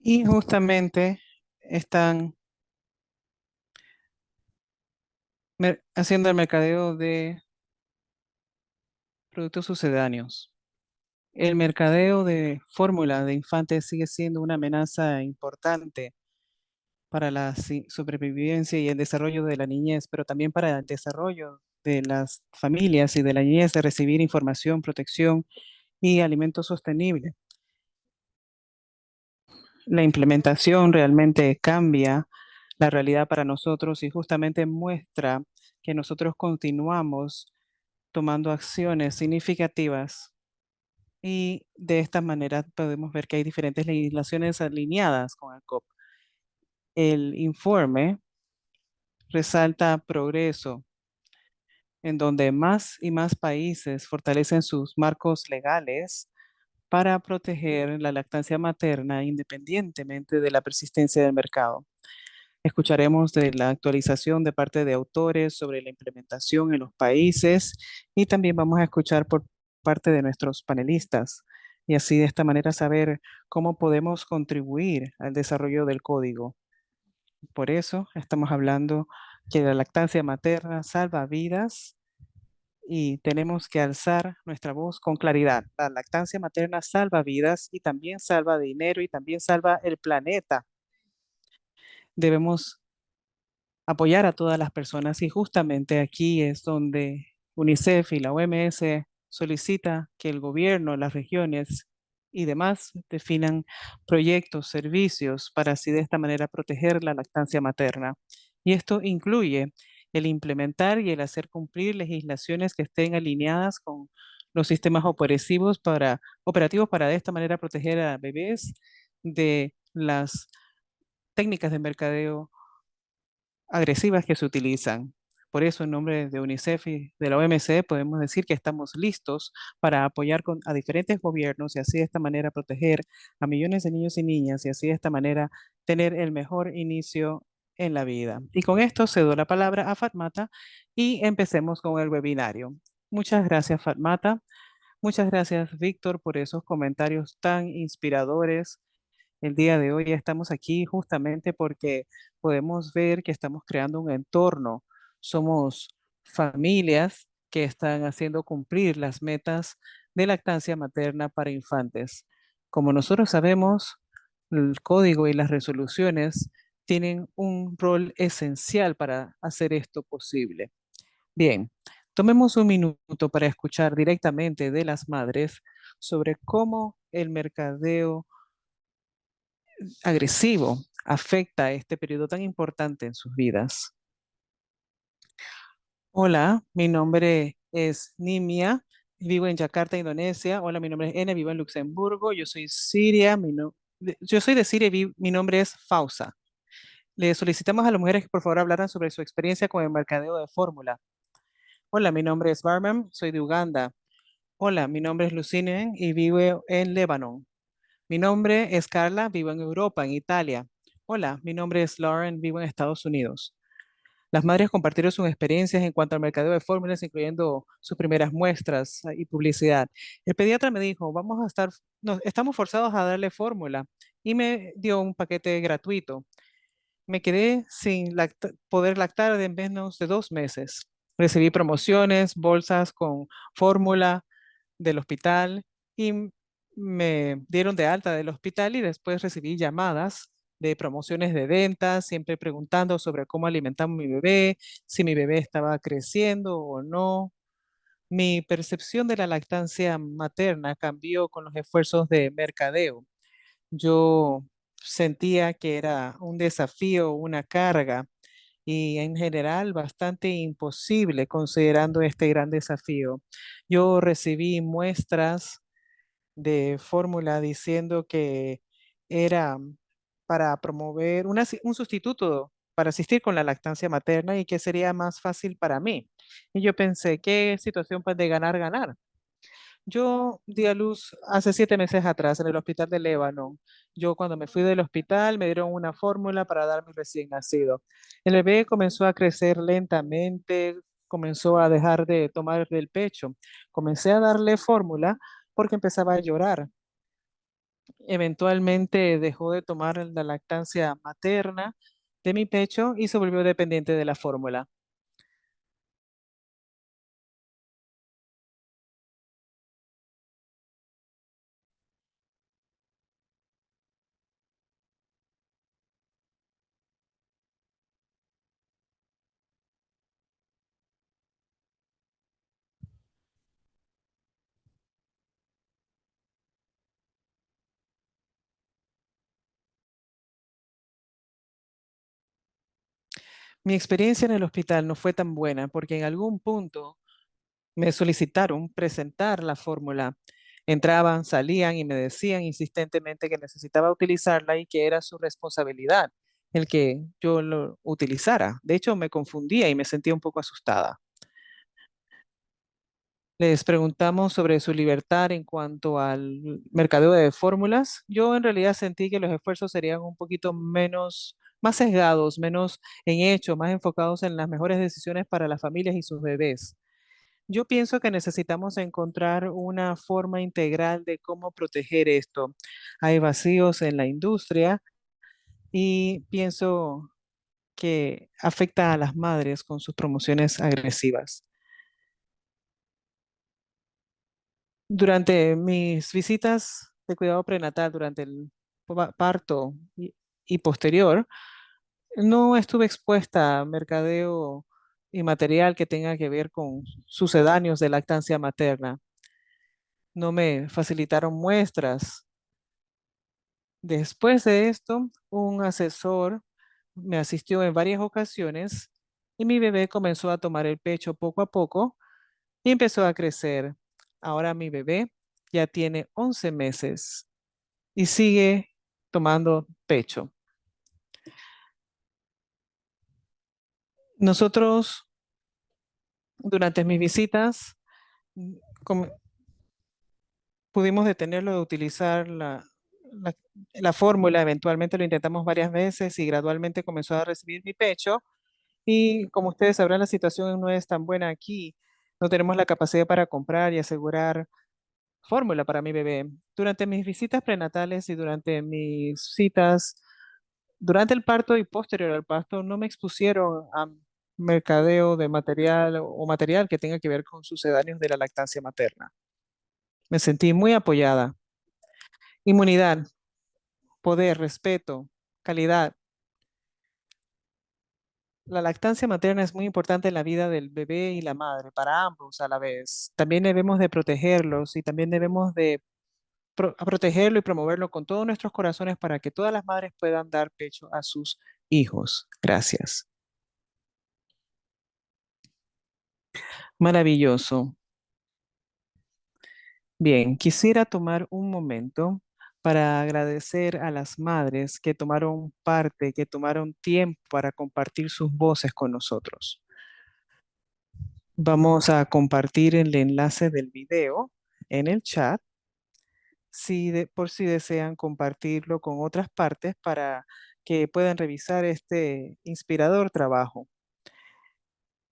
Y justamente están haciendo el mercadeo de productos sucedáneos. El mercadeo de fórmula de infantes sigue siendo una amenaza importante para la supervivencia y el desarrollo de la niñez, pero también para el desarrollo de las familias y de la niñez de recibir información, protección y alimentos sostenibles. La implementación realmente cambia la realidad para nosotros y justamente muestra que nosotros continuamos tomando acciones significativas y de esta manera podemos ver que hay diferentes legislaciones alineadas con el COP. El informe resalta progreso en donde más y más países fortalecen sus marcos legales para proteger la lactancia materna independientemente de la persistencia del mercado. Escucharemos de la actualización de parte de autores sobre la implementación en los países y también vamos a escuchar por parte de nuestros panelistas y así de esta manera saber cómo podemos contribuir al desarrollo del código. Por eso estamos hablando que la lactancia materna salva vidas y tenemos que alzar nuestra voz con claridad. La lactancia materna salva vidas y también salva dinero y también salva el planeta. Debemos apoyar a todas las personas y justamente aquí es donde UNICEF y la OMS solicita que el gobierno, las regiones y demás definan proyectos, servicios para así de esta manera proteger la lactancia materna. Y esto incluye el implementar y el hacer cumplir legislaciones que estén alineadas con los sistemas operativos para de esta manera proteger a bebés de las técnicas de mercadeo agresivas que se utilizan. Por eso, en nombre de UNICEF y de la OMC, podemos decir que estamos listos para apoyar a diferentes gobiernos y así de esta manera proteger a millones de niños y niñas y así de esta manera tener el mejor inicio en la vida. Y con esto cedo la palabra a Fatmata y empecemos con el webinario. Muchas gracias, Fatmata. Muchas gracias, Víctor, por esos comentarios tan inspiradores. El día de hoy estamos aquí justamente porque podemos ver que estamos creando un entorno. Somos familias que están haciendo cumplir las metas de lactancia materna para infantes. Como nosotros sabemos, el código y las resoluciones tienen un rol esencial para hacer esto posible. Bien, tomemos un minuto para escuchar directamente de las madres sobre cómo el mercadeo agresivo afecta este periodo tan importante en sus vidas. Hola, mi nombre es Nimia, vivo en Yakarta, Indonesia. Hola, mi nombre es Ene, vivo en Luxemburgo. Yo soy Siria, yo soy de Siria y mi nombre es Fausa. Le solicitamos a las mujeres que por favor hablaran sobre su experiencia con el mercadeo de fórmula. Hola, mi nombre es Barman, soy de Uganda. Hola, mi nombre es Lucine y vivo en Líbano. Mi nombre es Carla, vivo en Europa, en Italia. Hola, mi nombre es Lauren, vivo en Estados Unidos. Las madres compartieron sus experiencias en cuanto al mercadeo de fórmulas, incluyendo sus primeras muestras y publicidad. El pediatra me dijo, no, estamos forzados a darle fórmula y me dio un paquete gratuito. Me quedé sin poder lactar de menos de 2 meses. Recibí promociones, bolsas con fórmula del hospital y me dieron de alta del hospital y después recibí llamadas de promociones de ventas, siempre preguntando sobre cómo alimentamos a mi bebé, si mi bebé estaba creciendo o no. Mi percepción de la lactancia materna cambió con los esfuerzos de mercadeo. Yo sentía que era un desafío, una carga y en general bastante imposible considerando este gran desafío. Yo recibí muestras de fórmula diciendo que era para promover un sustituto para asistir con la lactancia materna y que sería más fácil para mí. Y yo pensé, qué situación pues de ganar, ganar. Yo di a luz hace 7 meses atrás en el hospital de Líbano. Yo cuando me fui del hospital me dieron una fórmula para dar mi recién nacido. El bebé comenzó a crecer lentamente, comenzó a dejar de tomar del pecho. Comencé a darle fórmula porque empezaba a llorar. Eventualmente dejó de tomar la lactancia materna de mi pecho y se volvió dependiente de la fórmula. Mi experiencia en el hospital no fue tan buena porque en algún punto me solicitaron presentar la fórmula. Entraban, salían y me decían insistentemente que necesitaba utilizarla y que era su responsabilidad el que yo lo utilizara. De hecho, me confundía y me sentía un poco asustada. Les preguntamos sobre su libertad en cuanto al mercadeo de fórmulas. Yo en realidad sentí que los esfuerzos serían un poquito menos, más sesgados, menos en hecho, más enfocados en las mejores decisiones para las familias y sus bebés. Yo pienso que necesitamos encontrar una forma integral de cómo proteger esto. Hay vacíos en la industria y pienso que afecta a las madres con sus promociones agresivas. Durante mis visitas de cuidado prenatal, durante el parto y posterior, no estuve expuesta a mercadeo y material que tenga que ver con sucedáneos de lactancia materna. No me facilitaron muestras. Después de esto, un asesor me asistió en varias ocasiones y mi bebé comenzó a tomar el pecho poco a poco y empezó a crecer. Ahora mi bebé ya tiene 11 meses y sigue tomando pecho. Nosotros, durante mis visitas, mm, com- pudimos detenerlo de utilizar la, la fórmula. Eventualmente lo intentamos varias veces y gradualmente comenzó a recibir mi pecho. Y como ustedes sabrán, la situación no es tan buena aquí. No tenemos la capacidad para comprar y asegurar fórmula para mi bebé. Durante mis visitas prenatales y durante mis citas, durante el parto y posterior al parto, no me expusieron a mercadeo de material o material que tenga que ver con sucedáneos de la lactancia materna. Me sentí muy apoyada. Inmunidad, poder, respeto, calidad. La lactancia materna es muy importante en la vida del bebé y la madre, para ambos a la vez. También debemos de protegerlos y también debemos de protegerlo y promoverlo con todos nuestros corazones para que todas las madres puedan dar pecho a sus hijos. Gracias. Maravilloso. Bien, quisiera tomar un momento para agradecer a las madres que tomaron parte, que tomaron tiempo para compartir sus voces con nosotros. Vamos a compartir el enlace del video en el chat, por si desean compartirlo con otras partes para que puedan revisar este inspirador trabajo.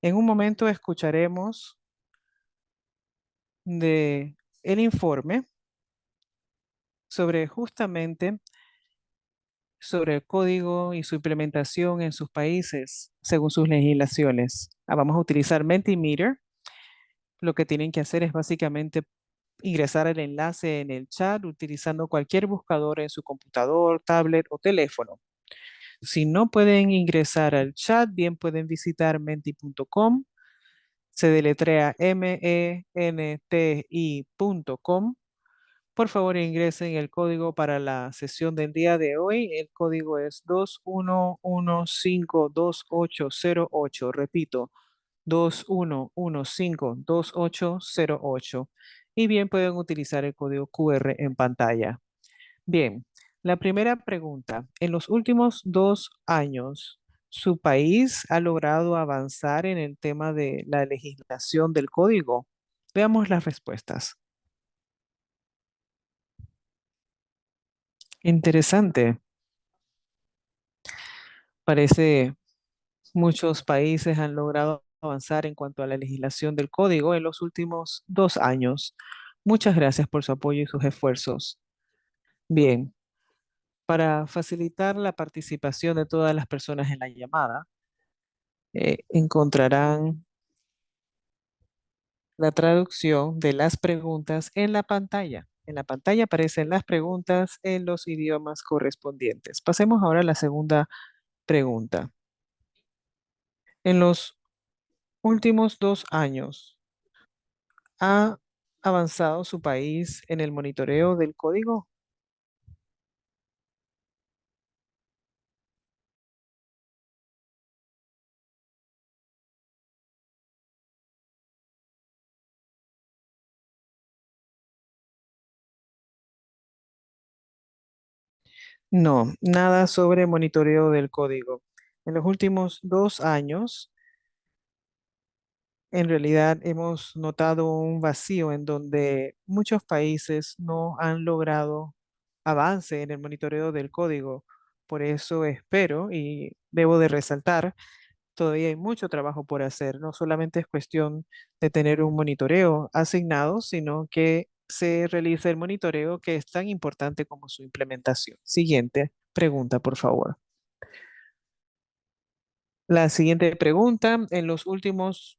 En un momento escucharemos de el informe sobre justamente sobre el código y su implementación en sus países según sus legislaciones. Vamos a utilizar Mentimeter. Lo que tienen que hacer es básicamente ingresar el enlace en el chat utilizando cualquier buscador en su computador, tablet o teléfono. Si no pueden ingresar al chat, bien pueden visitar menti.com. Se deletrea menti.com. Por favor, ingresen el código para la sesión del día de hoy. El código es 21152808. Repito, 21152808. Y bien pueden utilizar el código QR en pantalla. Bien, la primera pregunta. En los últimos 2 años, ¿su país ha logrado avanzar en el tema de la legislación del código? Veamos las respuestas. Interesante. Parece muchos países han logrado avanzar en cuanto a la legislación del código en los últimos 2 años. Muchas gracias por su apoyo y sus esfuerzos. Bien, para facilitar la participación de todas las personas en la llamada, encontrarán la traducción de las preguntas en la pantalla. En la pantalla aparecen las preguntas en los idiomas correspondientes. Pasemos ahora a la segunda pregunta. En los últimos 2 años, ¿ha avanzado su país en el monitoreo del código? No, nada sobre monitoreo del código. En los últimos 2 años, en realidad hemos notado un vacío en donde muchos países no han logrado avance en el monitoreo del código. Por eso espero y debo de resaltar, todavía hay mucho trabajo por hacer. No solamente es cuestión de tener un monitoreo asignado, sino que se realice el monitoreo que es tan importante como su implementación. Siguiente pregunta, por favor. La siguiente pregunta, en los últimos,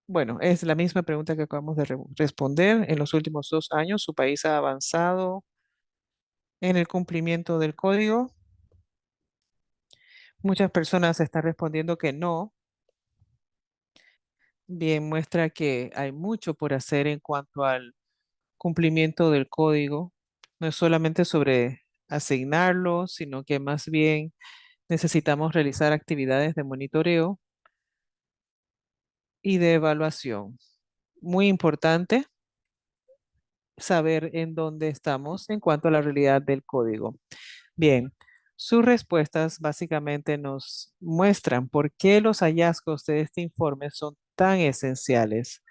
bueno, es la misma pregunta que acabamos de responder. En los últimos 2 años, su país ha avanzado en el cumplimiento del código. Muchas personas están respondiendo que no. Bien, muestra que hay mucho por hacer en cuanto al cumplimiento del código. No es solamente sobre asignarlo, sino que más bien necesitamos realizar actividades de monitoreo y de evaluación. Muy importante saber en dónde estamos en cuanto a la realidad del código. Bien, sus respuestas básicamente nos muestran por qué los hallazgos de este informe son tan esenciales.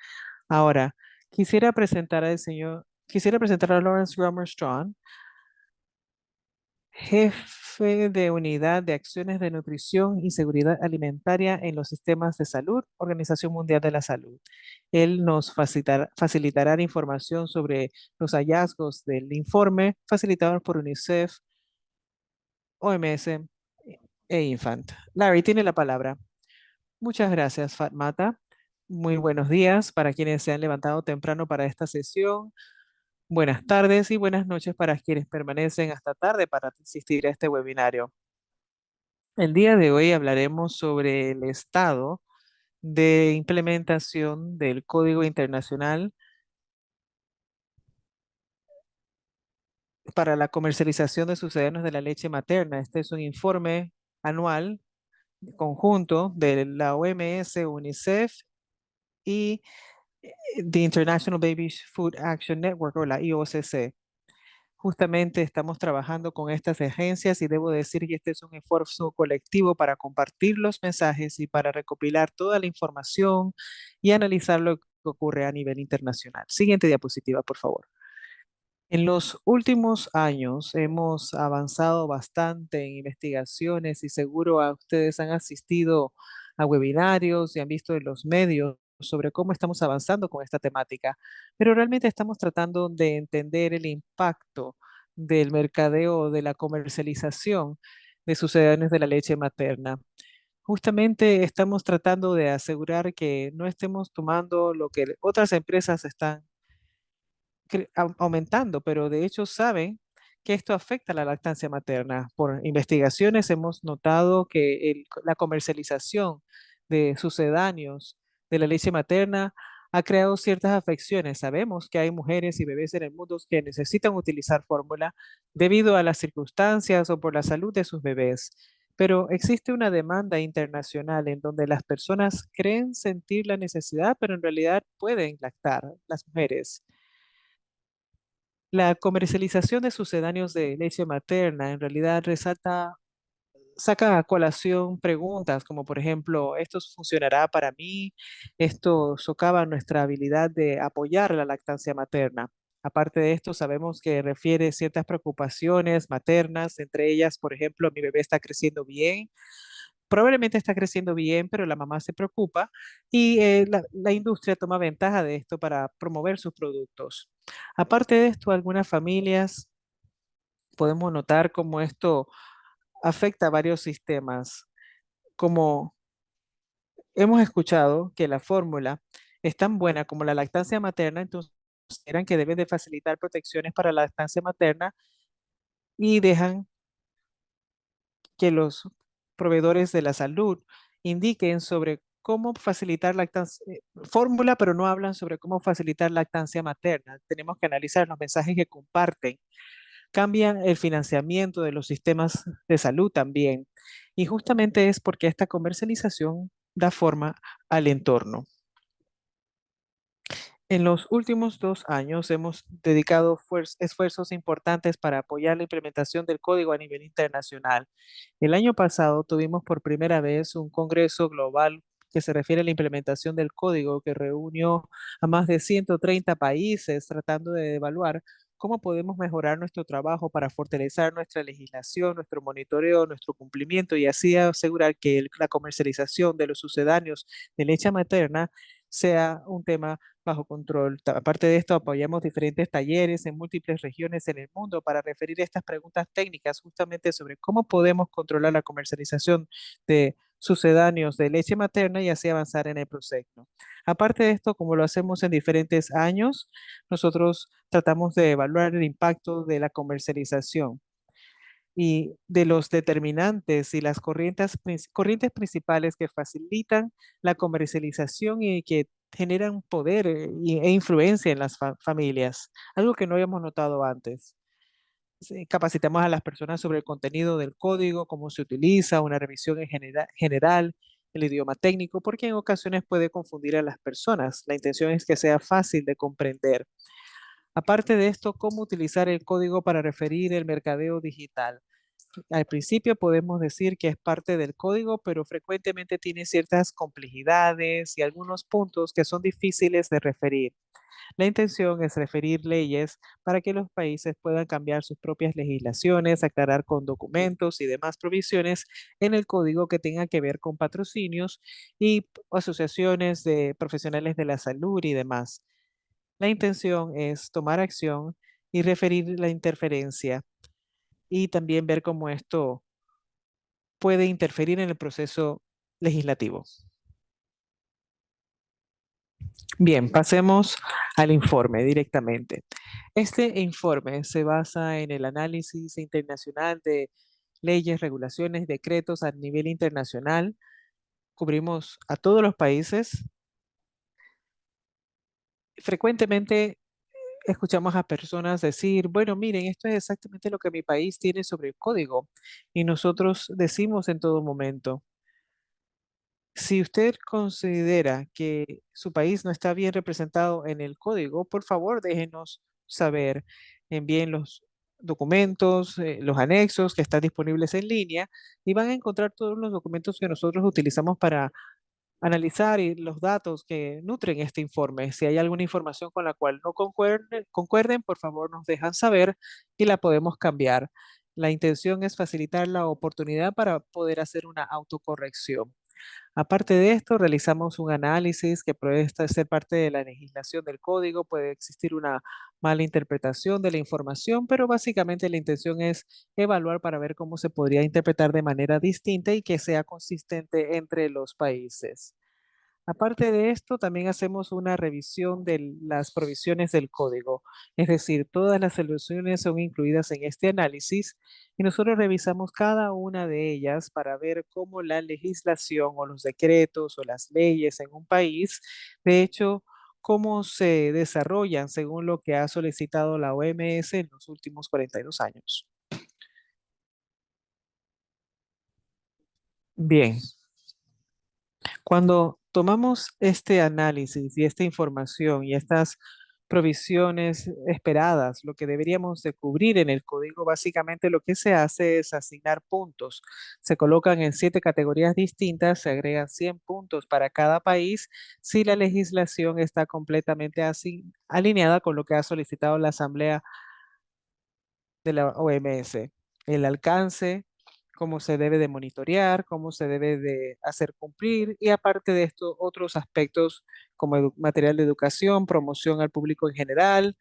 Ahora, quisiera presentar a Lawrence Romer Strong, jefe de unidad de acciones de nutrición y seguridad alimentaria en los sistemas de salud, Organización Mundial de la Salud. Él nos facilitará la información sobre los hallazgos del informe facilitados por UNICEF, OMS e Infant. Larry, tiene la palabra. Muchas gracias, Fatmata. Muy buenos días para quienes se han levantado temprano para esta sesión. Buenas tardes y buenas noches para quienes permanecen hasta tarde para asistir a este webinario. El día de hoy hablaremos sobre el estado de implementación del Código Internacional para la comercialización de sucedáneos de la leche materna. Este es un informe anual conjunto de la OMS, UNICEF y The International Baby Food Action Network o la IOCC. Justamente estamos trabajando con estas agencias y debo decir que este es un esfuerzo colectivo para compartir los mensajes y para recopilar toda la información y analizar lo que ocurre a nivel internacional. Siguiente diapositiva, por favor. En los últimos años hemos avanzado bastante en investigaciones y seguro a ustedes han asistido a webinarios y han visto en los medios sobre cómo estamos avanzando con esta temática, pero realmente estamos tratando de entender el impacto del mercadeo, de la comercialización de sucedáneos de la leche materna. Justamente estamos tratando de asegurar que no estemos tomando lo que otras empresas están aumentando, pero de hecho saben que esto afecta a la lactancia materna. Por investigaciones hemos notado que la comercialización de sucedáneos de la leche materna ha creado ciertas afecciones. Sabemos que hay mujeres y bebés en el mundo que necesitan utilizar fórmula debido a las circunstancias o por la salud de sus bebés. Pero existe una demanda internacional en donde las personas creen sentir la necesidad, pero en realidad pueden lactar, las mujeres. La comercialización de sucedáneos de leche materna en realidad saca a colación preguntas como por ejemplo, ¿esto funcionará para mí? ¿Esto socava nuestra habilidad de apoyar la lactancia materna? Aparte de esto, sabemos que refiere ciertas preocupaciones maternas, entre ellas, por ejemplo, mi bebé está creciendo bien, probablemente está creciendo bien, pero la mamá se preocupa y la industria toma ventaja de esto para promover sus productos. Aparte de esto, algunas familias podemos notar cómo esto afecta a varios sistemas. Como hemos escuchado que la fórmula es tan buena como la lactancia materna, entonces consideran que deben de facilitar protecciones para la lactancia materna y dejan que los proveedores de la salud indiquen sobre cómo facilitar lactancia, fórmula, pero no hablan sobre cómo facilitar lactancia materna. Tenemos que analizar los mensajes que comparten. Cambian el financiamiento de los sistemas de salud también. Y justamente es porque esta comercialización da forma al entorno. En los últimos 2 años hemos dedicado esfuerzos importantes para apoyar la implementación del código a nivel internacional. El año pasado tuvimos por primera vez un congreso global que se refiere a la implementación del código que reunió a más de 130 países tratando de evaluar cómo podemos mejorar nuestro trabajo para fortalecer nuestra legislación, nuestro monitoreo, nuestro cumplimiento y así asegurar que la comercialización de los sucedáneos de leche materna sea un tema bajo control. Aparte de esto, apoyamos diferentes talleres en múltiples regiones en el mundo para referir estas preguntas técnicas justamente sobre cómo podemos controlar la comercialización de sucedáneos de leche materna y así avanzar en el proceso. Aparte de esto, como lo hacemos en diferentes años, nosotros tratamos de evaluar el impacto de la comercialización y de los determinantes y las corrientes principales que facilitan la comercialización y que generan poder e influencia en las familias, algo que no habíamos notado antes. Sí, capacitamos a las personas sobre el contenido del código, cómo se utiliza, una revisión en general, el idioma técnico, porque en ocasiones puede confundir a las personas. La intención es que sea fácil de comprender. Aparte de esto, cómo utilizar el código para referir el mercadeo digital. Al principio podemos decir que es parte del código, pero frecuentemente tiene ciertas complejidades y algunos puntos que son difíciles de referir. La intención es referir leyes para que los países puedan cambiar sus propias legislaciones, aclarar con documentos y demás provisiones en el código que tenga que ver con patrocinios y asociaciones de profesionales de la salud y demás. La intención es tomar acción y referir la interferencia y también ver cómo esto puede interferir en el proceso legislativo. Bien, pasemos al informe directamente. Este informe se basa en el análisis internacional de leyes, regulaciones, decretos a nivel internacional. Cubrimos a todos los países. Frecuentemente escuchamos a personas decir, bueno, miren, esto es exactamente lo que mi país tiene sobre el código. Y nosotros decimos en todo momento, si usted considera que su país no está bien representado en el código, por favor déjenos saber. Envíen los documentos, los anexos que están disponibles en línea y van a encontrar todos los documentos que nosotros utilizamos para analizar y los datos que nutren este informe. Si hay alguna información con la cual no concuerden, por favor nos dejan saber y la podemos cambiar. La intención es facilitar la oportunidad para poder hacer una autocorrección. Aparte de esto, realizamos un análisis que puede ser parte de la legislación del código, puede existir una mala interpretación de la información, pero básicamente la intención es evaluar para ver cómo se podría interpretar de manera distinta y que sea consistente entre los países. Aparte de esto, también hacemos una revisión de las provisiones del código, es decir, todas las soluciones son incluidas en este análisis y nosotros revisamos cada una de ellas para ver cómo la legislación o los decretos o las leyes en un país, de hecho, cómo se desarrollan según lo que ha solicitado la OMS en los últimos 42 años. Bien, cuando tomamos este análisis y esta información y estas provisiones esperadas, lo que deberíamos de cubrir en el código, básicamente lo que se hace es asignar puntos. Se colocan en 7 categorías distintas, se agregan 100 puntos para cada país si la legislación está completamente alineada con lo que ha solicitado la Asamblea de la OMS, el alcance, cómo se debe de monitorear, cómo se debe de hacer cumplir y aparte de esto otros aspectos como material de educación, promoción al público en general,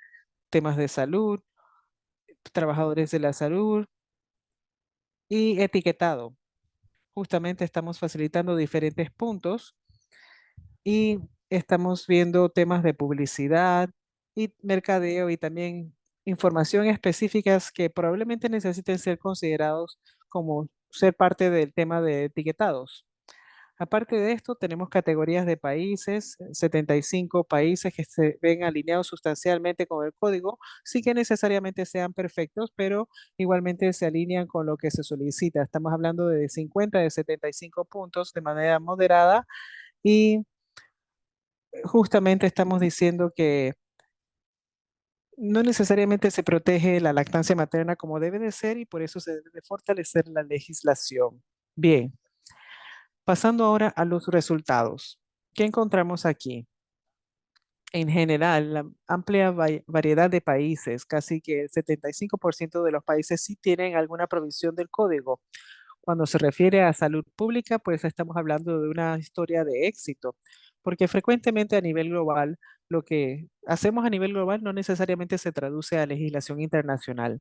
temas de salud, trabajadores de la salud y etiquetado. Justamente estamos facilitando diferentes puntos y estamos viendo temas de publicidad y mercadeo y también información específicas que probablemente necesiten ser considerados como ser parte del tema de etiquetados. Aparte de esto, tenemos categorías de países, 75 países que se ven alineados sustancialmente con el código, sí que necesariamente sean perfectos, pero igualmente se alinean con lo que se solicita. Estamos hablando de 50 de 75 puntos de manera moderada y justamente estamos diciendo que no necesariamente se protege la lactancia materna como debe de ser y por eso se debe de fortalecer la legislación. Bien, pasando ahora a los resultados. ¿Qué encontramos aquí? En general, la amplia variedad de países, casi que el 75% de los países sí tienen alguna provisión del código. Cuando se refiere a salud pública, pues estamos hablando de una historia de éxito, porque frecuentemente a nivel global, lo que hacemos a nivel global no necesariamente se traduce a legislación internacional.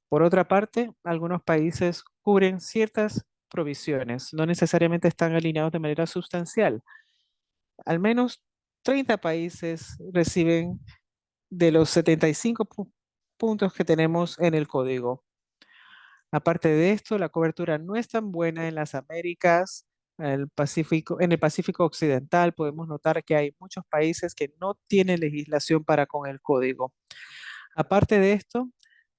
Por otra parte, algunos países cubren ciertas provisiones, no necesariamente están alineados de manera sustancial. Al menos 30 países reciben de los 75 puntos que tenemos en el código. Aparte de esto, la cobertura no es tan buena en las Américas, en el Pacífico Occidental podemos notar que hay muchos países que no tienen legislación para con el código. Aparte de esto,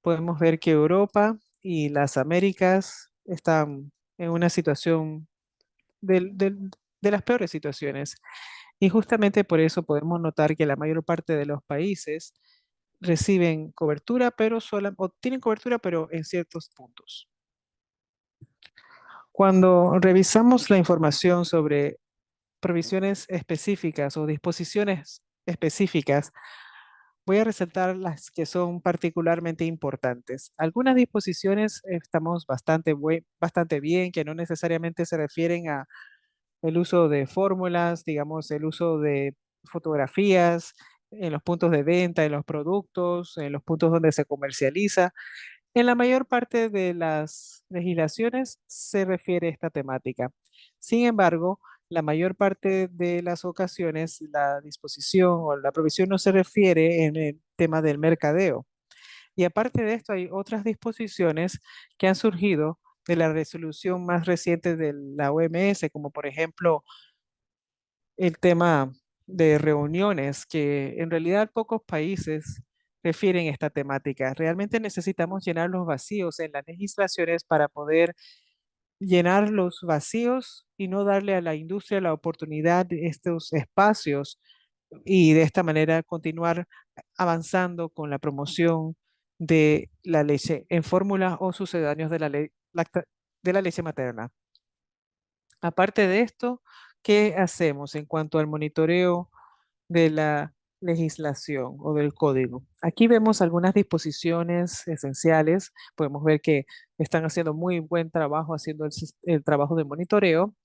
podemos ver que Europa y las Américas están en una situación de las peores situaciones. Y justamente por eso podemos notar que la mayor parte de los países reciben cobertura, o tienen cobertura, pero en ciertos puntos. Cuando revisamos la información sobre provisiones específicas o disposiciones específicas, voy a resaltar las que son particularmente importantes. Algunas disposiciones estamos bastante bien, que no necesariamente se refieren a el uso de fórmulas, digamos, el uso de fotografías en los puntos de venta, en los productos, en los puntos donde se comercializa. En la mayor parte de las legislaciones se refiere a esta temática. Sin embargo, la mayor parte de las ocasiones la disposición o la provisión no se refiere en el tema del mercadeo. Y aparte de esto, hay otras disposiciones que han surgido de la resolución más reciente de la OMS, como por ejemplo el tema de reuniones, que en realidad pocos países refieren esta temática. Realmente necesitamos llenar los vacíos en las legislaciones para poder llenar los vacíos y no darle a la industria la oportunidad de estos espacios y de esta manera continuar avanzando con la promoción de la leche en fórmula o sucedáneos de de la leche materna. Aparte de esto, ¿qué hacemos en cuanto al monitoreo de la legislación o del código? Aquí vemos algunas disposiciones esenciales. Podemos ver que están haciendo muy buen trabajo haciendo el trabajo de monitoreo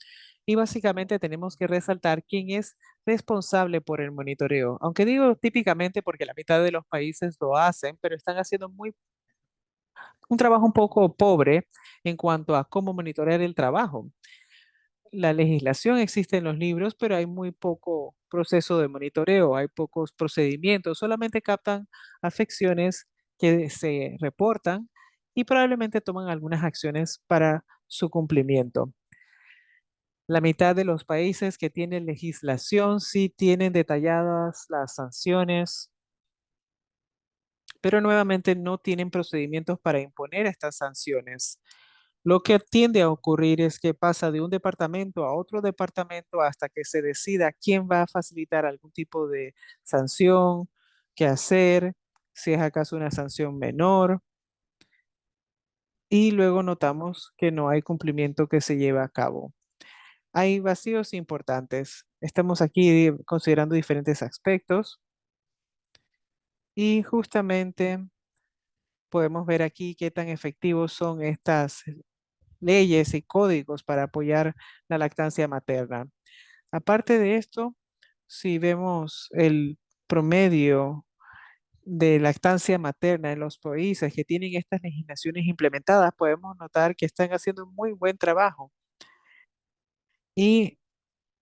y básicamente tenemos que resaltar quién es responsable por el monitoreo. Aunque digo típicamente porque la mitad de los países lo hacen, pero están haciendo un trabajo un poco pobre en cuanto a cómo monitorear el trabajo. La legislación existe en los libros, pero hay muy poco proceso de monitoreo, hay pocos procedimientos, solamente captan afecciones que se reportan y probablemente toman algunas acciones para su cumplimiento. La mitad de los países que tienen legislación sí tienen detalladas las sanciones, pero nuevamente no tienen procedimientos para imponer estas sanciones. Lo que tiende a ocurrir es que pasa de un departamento a otro departamento hasta que se decida quién va a facilitar algún tipo de sanción, qué hacer, si es acaso una sanción menor, y luego notamos que no hay cumplimiento que se lleve a cabo. Hay vacíos importantes. Estamos aquí considerando diferentes aspectos y justamente podemos ver aquí qué tan efectivos son estas leyes y códigos para apoyar la lactancia materna. Aparte de esto, si vemos el promedio de lactancia materna en los países que tienen estas legislaciones implementadas, podemos notar que están haciendo un muy buen trabajo. Y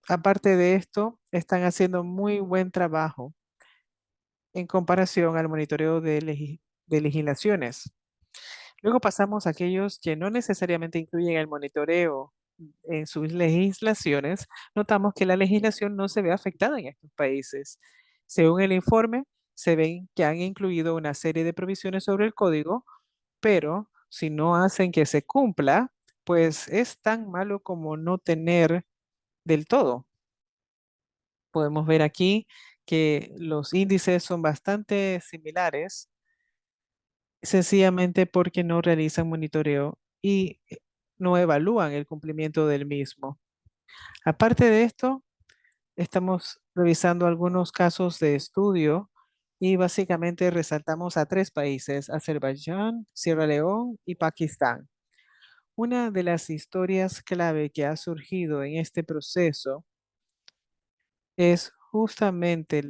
aparte de esto, están haciendo muy buen trabajo en comparación al monitoreo de legislaciones. Luego pasamos a aquellos que no necesariamente incluyen el monitoreo en sus legislaciones. Notamos que la legislación no se ve afectada en estos países. Según el informe, se ven que han incluido una serie de provisiones sobre el código, pero si no hacen que se cumpla, pues es tan malo como no tener del todo. Podemos ver aquí que los índices son bastante similares, sencillamente porque no realizan monitoreo y no evalúan el cumplimiento del mismo. Aparte de esto, estamos revisando algunos casos de estudio y básicamente resaltamos a tres países: Azerbaiyán, Sierra León y Pakistán. Una de las historias clave que ha surgido en este proceso es justamente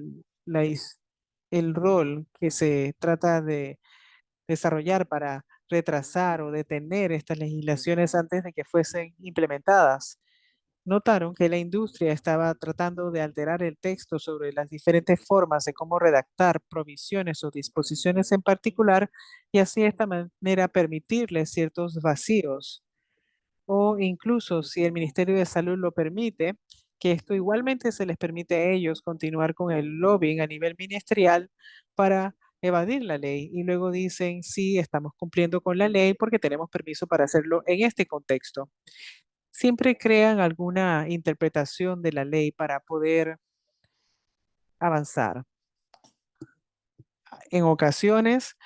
el rol que se trata de desarrollar para retrasar o detener estas legislaciones antes de que fuesen implementadas. Notaron que la industria estaba tratando de alterar el texto sobre las diferentes formas de cómo redactar provisiones o disposiciones en particular y así de esta manera permitirles ciertos vacíos, o incluso si el Ministerio de Salud lo permite, que esto igualmente se les permite a ellos continuar con el lobbying a nivel ministerial para evadir la ley y luego dicen, sí, estamos cumpliendo con la ley porque tenemos permiso para hacerlo en este contexto. Siempre crean alguna interpretación de la ley para poder avanzar. En ocasiones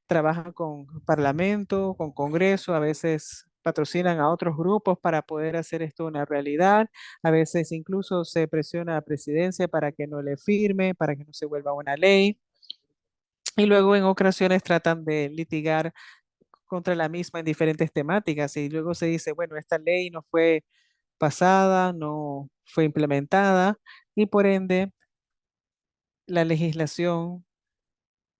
trabajan con parlamento, con congreso, a veces patrocinan a otros grupos para poder hacer esto una realidad, a veces incluso se presiona a la presidencia para que no le firme, para que no se vuelva una ley, y luego en ocasiones tratan de litigar contra la misma en diferentes temáticas y luego se dice, bueno, esta ley no fue pasada, no fue implementada y por ende la legislación,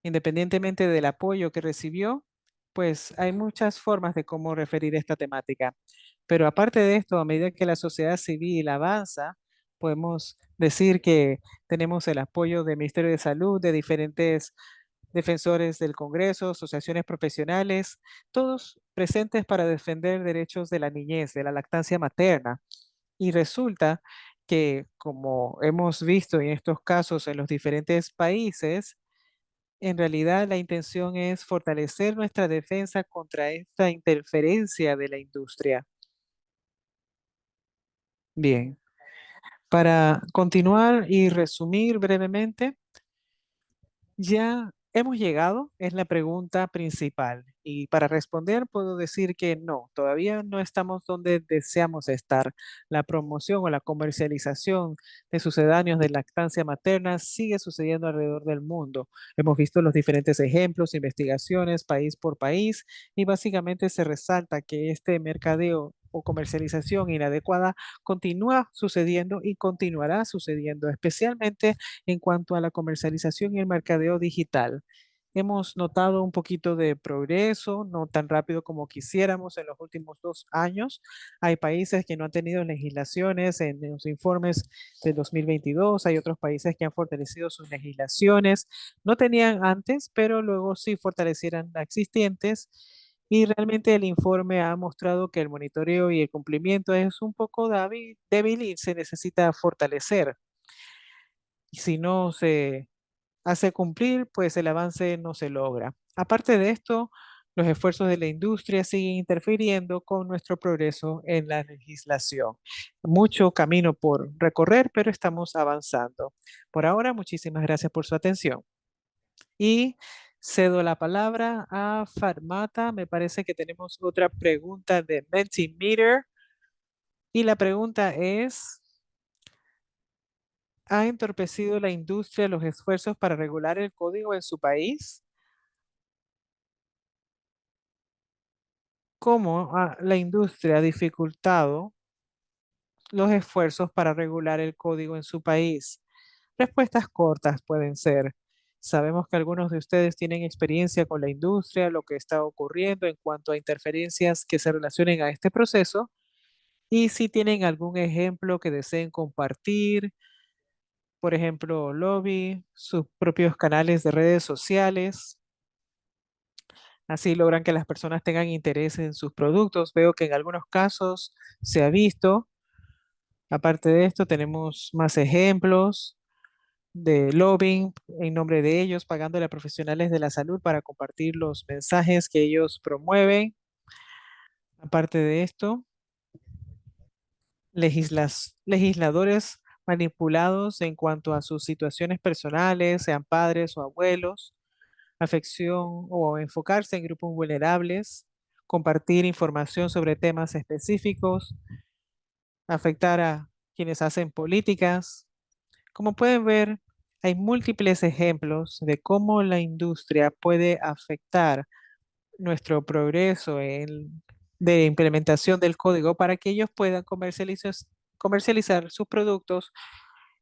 independientemente del apoyo que recibió, pues hay muchas formas de cómo referir esta temática. Pero aparte de esto, a medida que la sociedad civil avanza, podemos decir que tenemos el apoyo del Ministerio de Salud, de diferentes defensores del Congreso, asociaciones profesionales, todos presentes para defender derechos de la niñez, de la lactancia materna. Y resulta que, como hemos visto en estos casos en los diferentes países, en realidad, la intención es fortalecer nuestra defensa contra esta interferencia de la industria. Bien, para continuar y resumir brevemente, ya hemos llegado, es la pregunta principal. Y para responder puedo decir que no, todavía no estamos donde deseamos estar. La promoción o la comercialización de sucedáneos de lactancia materna sigue sucediendo alrededor del mundo. Hemos visto los diferentes ejemplos, investigaciones, país por país, y básicamente se resalta que este mercadeo o comercialización inadecuada continúa sucediendo y continuará sucediendo, especialmente en cuanto a la comercialización y el mercadeo digital. Hemos notado un poquito de progreso, no tan rápido como quisiéramos en los últimos 2 años. Hay países que no han tenido legislaciones en los informes del 2022. Hay otros países que han fortalecido sus legislaciones. No tenían antes, pero luego sí fortalecieran las existentes. Y realmente el informe ha mostrado que el monitoreo y el cumplimiento es un poco débil y se necesita fortalecer. Y si no se hace cumplir, pues el avance no se logra. Aparte de esto, los esfuerzos de la industria siguen interfiriendo con nuestro progreso en la legislación. Mucho camino por recorrer, pero estamos avanzando. Por ahora, muchísimas gracias por su atención. Y cedo la palabra a Farmata. Me parece que tenemos otra pregunta de Mentimeter. Y la pregunta es, ¿ha entorpecido la industria los esfuerzos para regular el código en su país? ¿Cómo la industria ha dificultado los esfuerzos para regular el código en su país? Respuestas cortas pueden ser. Sabemos que algunos de ustedes tienen experiencia con la industria, lo que está ocurriendo en cuanto a interferencias que se relacionen a este proceso y si tienen algún ejemplo que deseen compartir, por ejemplo, lobby, sus propios canales de redes sociales. Así logran que las personas tengan interés en sus productos. Veo que en algunos casos se ha visto. Aparte de esto, tenemos más ejemplos de lobbying en nombre de ellos, pagándole a profesionales de la salud para compartir los mensajes que ellos promueven. Aparte de esto, legisladores manipulados en cuanto a sus situaciones personales, sean padres o abuelos, afección o enfocarse en grupos vulnerables, compartir información sobre temas específicos, afectar a quienes hacen políticas. Como pueden ver, hay múltiples ejemplos de cómo la industria puede afectar nuestro progreso de implementación del código para que ellos puedan comercializar sus productos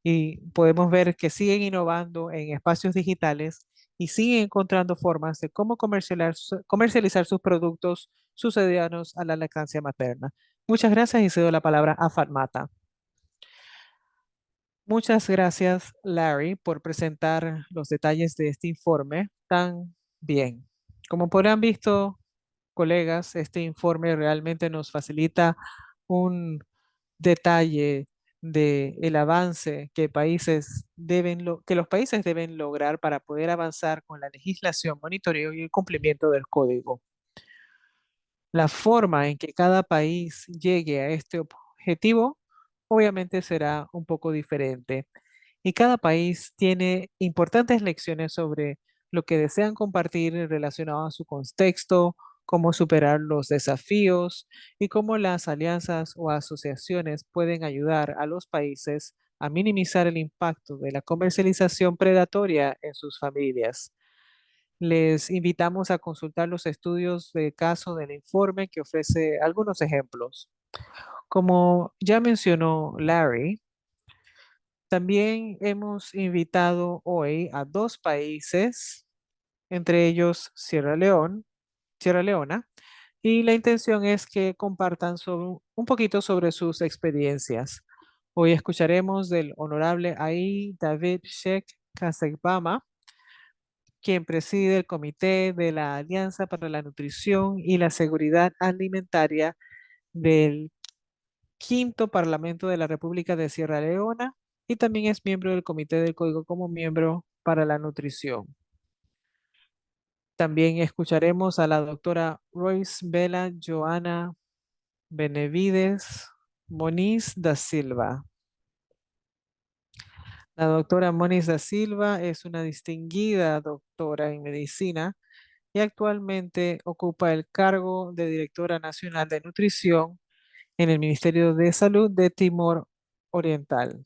y podemos ver que siguen innovando en espacios digitales y siguen encontrando formas de cómo comercializar sus productos sucedianos a la lactancia materna. Muchas gracias y cedo la palabra a Fatmata. Muchas gracias, Larry, por presentar los detalles de este informe tan bien. Como podrán visto, colegas, este informe realmente nos facilita un detalle de el avance que los países deben lograr para poder avanzar con la legislación, monitoreo y el cumplimiento del código. La forma en que cada país llegue a este objetivo obviamente será un poco diferente y cada país tiene importantes lecciones sobre lo que desean compartir relacionado a su contexto, cómo superar los desafíos y cómo las alianzas o asociaciones pueden ayudar a los países a minimizar el impacto de la comercialización predatoria en sus familias. Les invitamos a consultar los estudios de caso del informe que ofrece algunos ejemplos. Como ya mencionó Larry, también hemos invitado hoy a dos países, entre ellos Sierra Leona, y la intención es que compartan un poquito sobre sus experiencias. Hoy escucharemos del honorable Ahí David Sheikh Kasegbama, quien preside el Comité de la Alianza para la Nutrición y la Seguridad Alimentaria del Quinto Parlamento de la República de Sierra Leona y también es miembro del Comité del Código como miembro para la nutrición. También escucharemos a la doctora Royce Bella Joana Benevides Moniz da Silva. La doctora Moniz da Silva es una distinguida doctora en medicina y actualmente ocupa el cargo de directora nacional de nutrición en el Ministerio de Salud de Timor Oriental.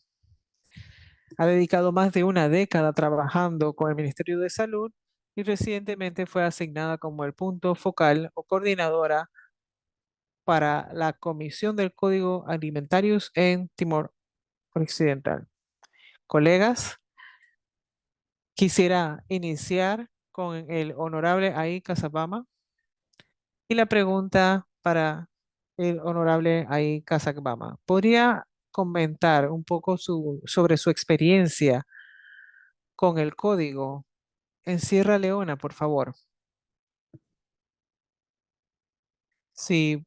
Ha dedicado más de una década trabajando con el Ministerio de Salud y recientemente fue asignada como el punto focal o coordinadora para la Comisión del Código Alimentarios en Timor Occidental. Colegas, quisiera iniciar con el honorable Ahí Casabama y la pregunta para el honorable Ahí Casabama. ¿Podría comentar un poco sobre su experiencia con el código en Sierra Leona, por favor? Si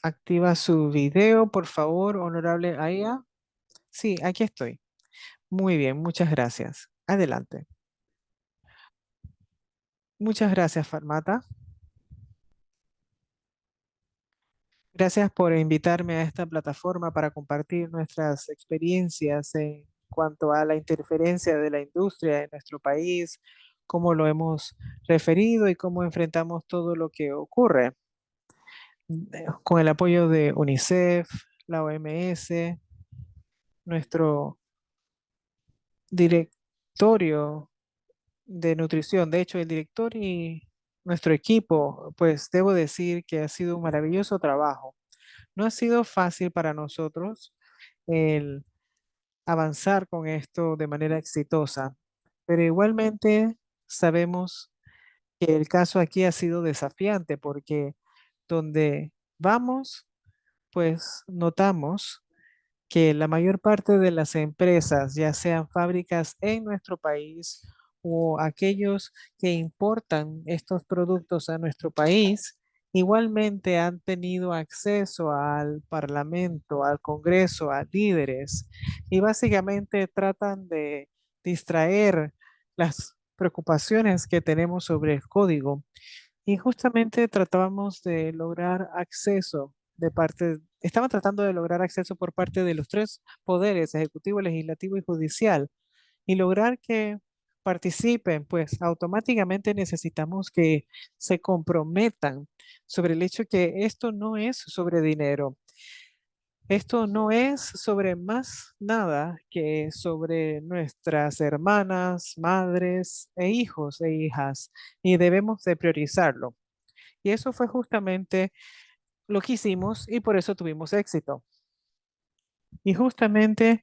activa su video, por favor, honorable Aya. Sí, aquí estoy. Muy bien, muchas gracias. Adelante. Muchas gracias, Farmata. Gracias por invitarme a esta plataforma para compartir nuestras experiencias en cuanto a la interferencia de la industria en nuestro país, cómo lo hemos referido y cómo enfrentamos todo lo que ocurre. Con el apoyo de UNICEF, la OMS, nuestro directorio de nutrición. De hecho, el director y nuestro equipo, pues debo decir que ha sido un maravilloso trabajo. No ha sido fácil para nosotros el avanzar con esto de manera exitosa. Pero igualmente sabemos que el caso aquí ha sido desafiante porque donde vamos, pues notamos que la mayor parte de las empresas, ya sean fábricas en nuestro país o aquellos que importan estos productos a nuestro país, igualmente han tenido acceso al Parlamento, al Congreso, a líderes y básicamente tratan de distraer las preocupaciones que tenemos sobre el código y justamente tratábamos de lograr acceso de parte, estaban tratando de lograr acceso por parte de los tres poderes, ejecutivo, legislativo y judicial, y lograr que participen, pues automáticamente necesitamos que se comprometan sobre el hecho que esto no es sobre dinero. Esto no es sobre más nada que sobre nuestras hermanas, madres e hijos e hijas, y debemos de priorizarlo. Y eso fue justamente lo que hicimos y por eso tuvimos éxito. Y justamente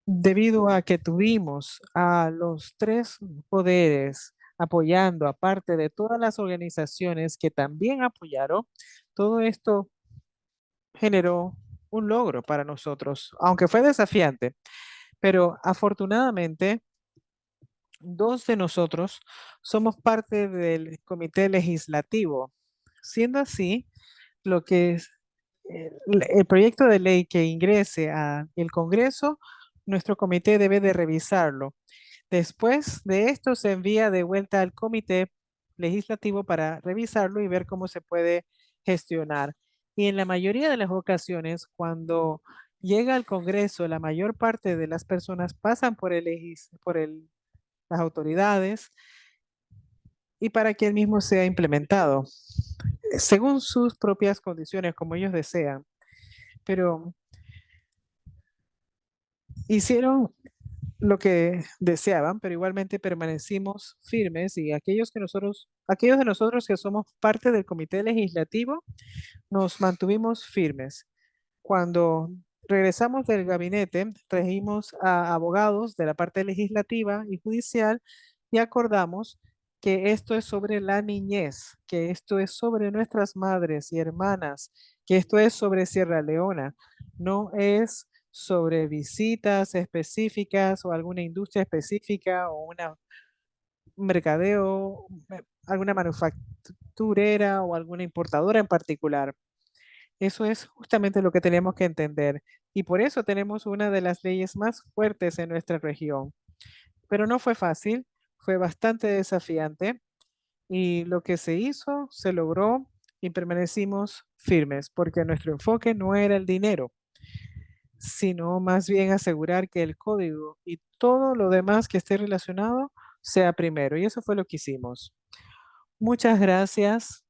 debido a que tuvimos a los tres poderes apoyando, aparte de todas las organizaciones que también apoyaron, todo esto generó un logro para nosotros, aunque fue desafiante, pero afortunadamente dos de nosotros somos parte del comité legislativo. Siendo así, lo que es el proyecto de ley que ingrese al Congreso, nuestro comité debe de revisarlo. Después de esto se envía de vuelta al comité legislativo para revisarlo y ver cómo se puede gestionar. Y en la mayoría de las ocasiones, cuando llega al Congreso, la mayor parte de las personas pasan por las autoridades y para que el mismo sea implementado según sus propias condiciones, como ellos desean. Pero hicieron lo que deseaban, pero igualmente permanecimos firmes y aquellos de nosotros que somos parte del comité legislativo, nos mantuvimos firmes. Cuando regresamos del gabinete, trajimos a abogados de la parte legislativa y judicial y acordamos que esto es sobre la niñez, que esto es sobre nuestras madres y hermanas, que esto es sobre Sierra Leona, no es sobre visitas específicas o alguna industria específica o una mercadeo, alguna manufacturera o alguna importadora en particular. Eso es justamente lo que tenemos que entender y por eso tenemos una de las leyes más fuertes en nuestra región. Pero no fue fácil, fue bastante desafiante y lo que se hizo, se logró y permanecimos firmes porque nuestro enfoque no era el dinero, sino más bien asegurar que el código y todo lo demás que esté relacionado sea primero. Y eso fue lo que hicimos. Muchas gracias,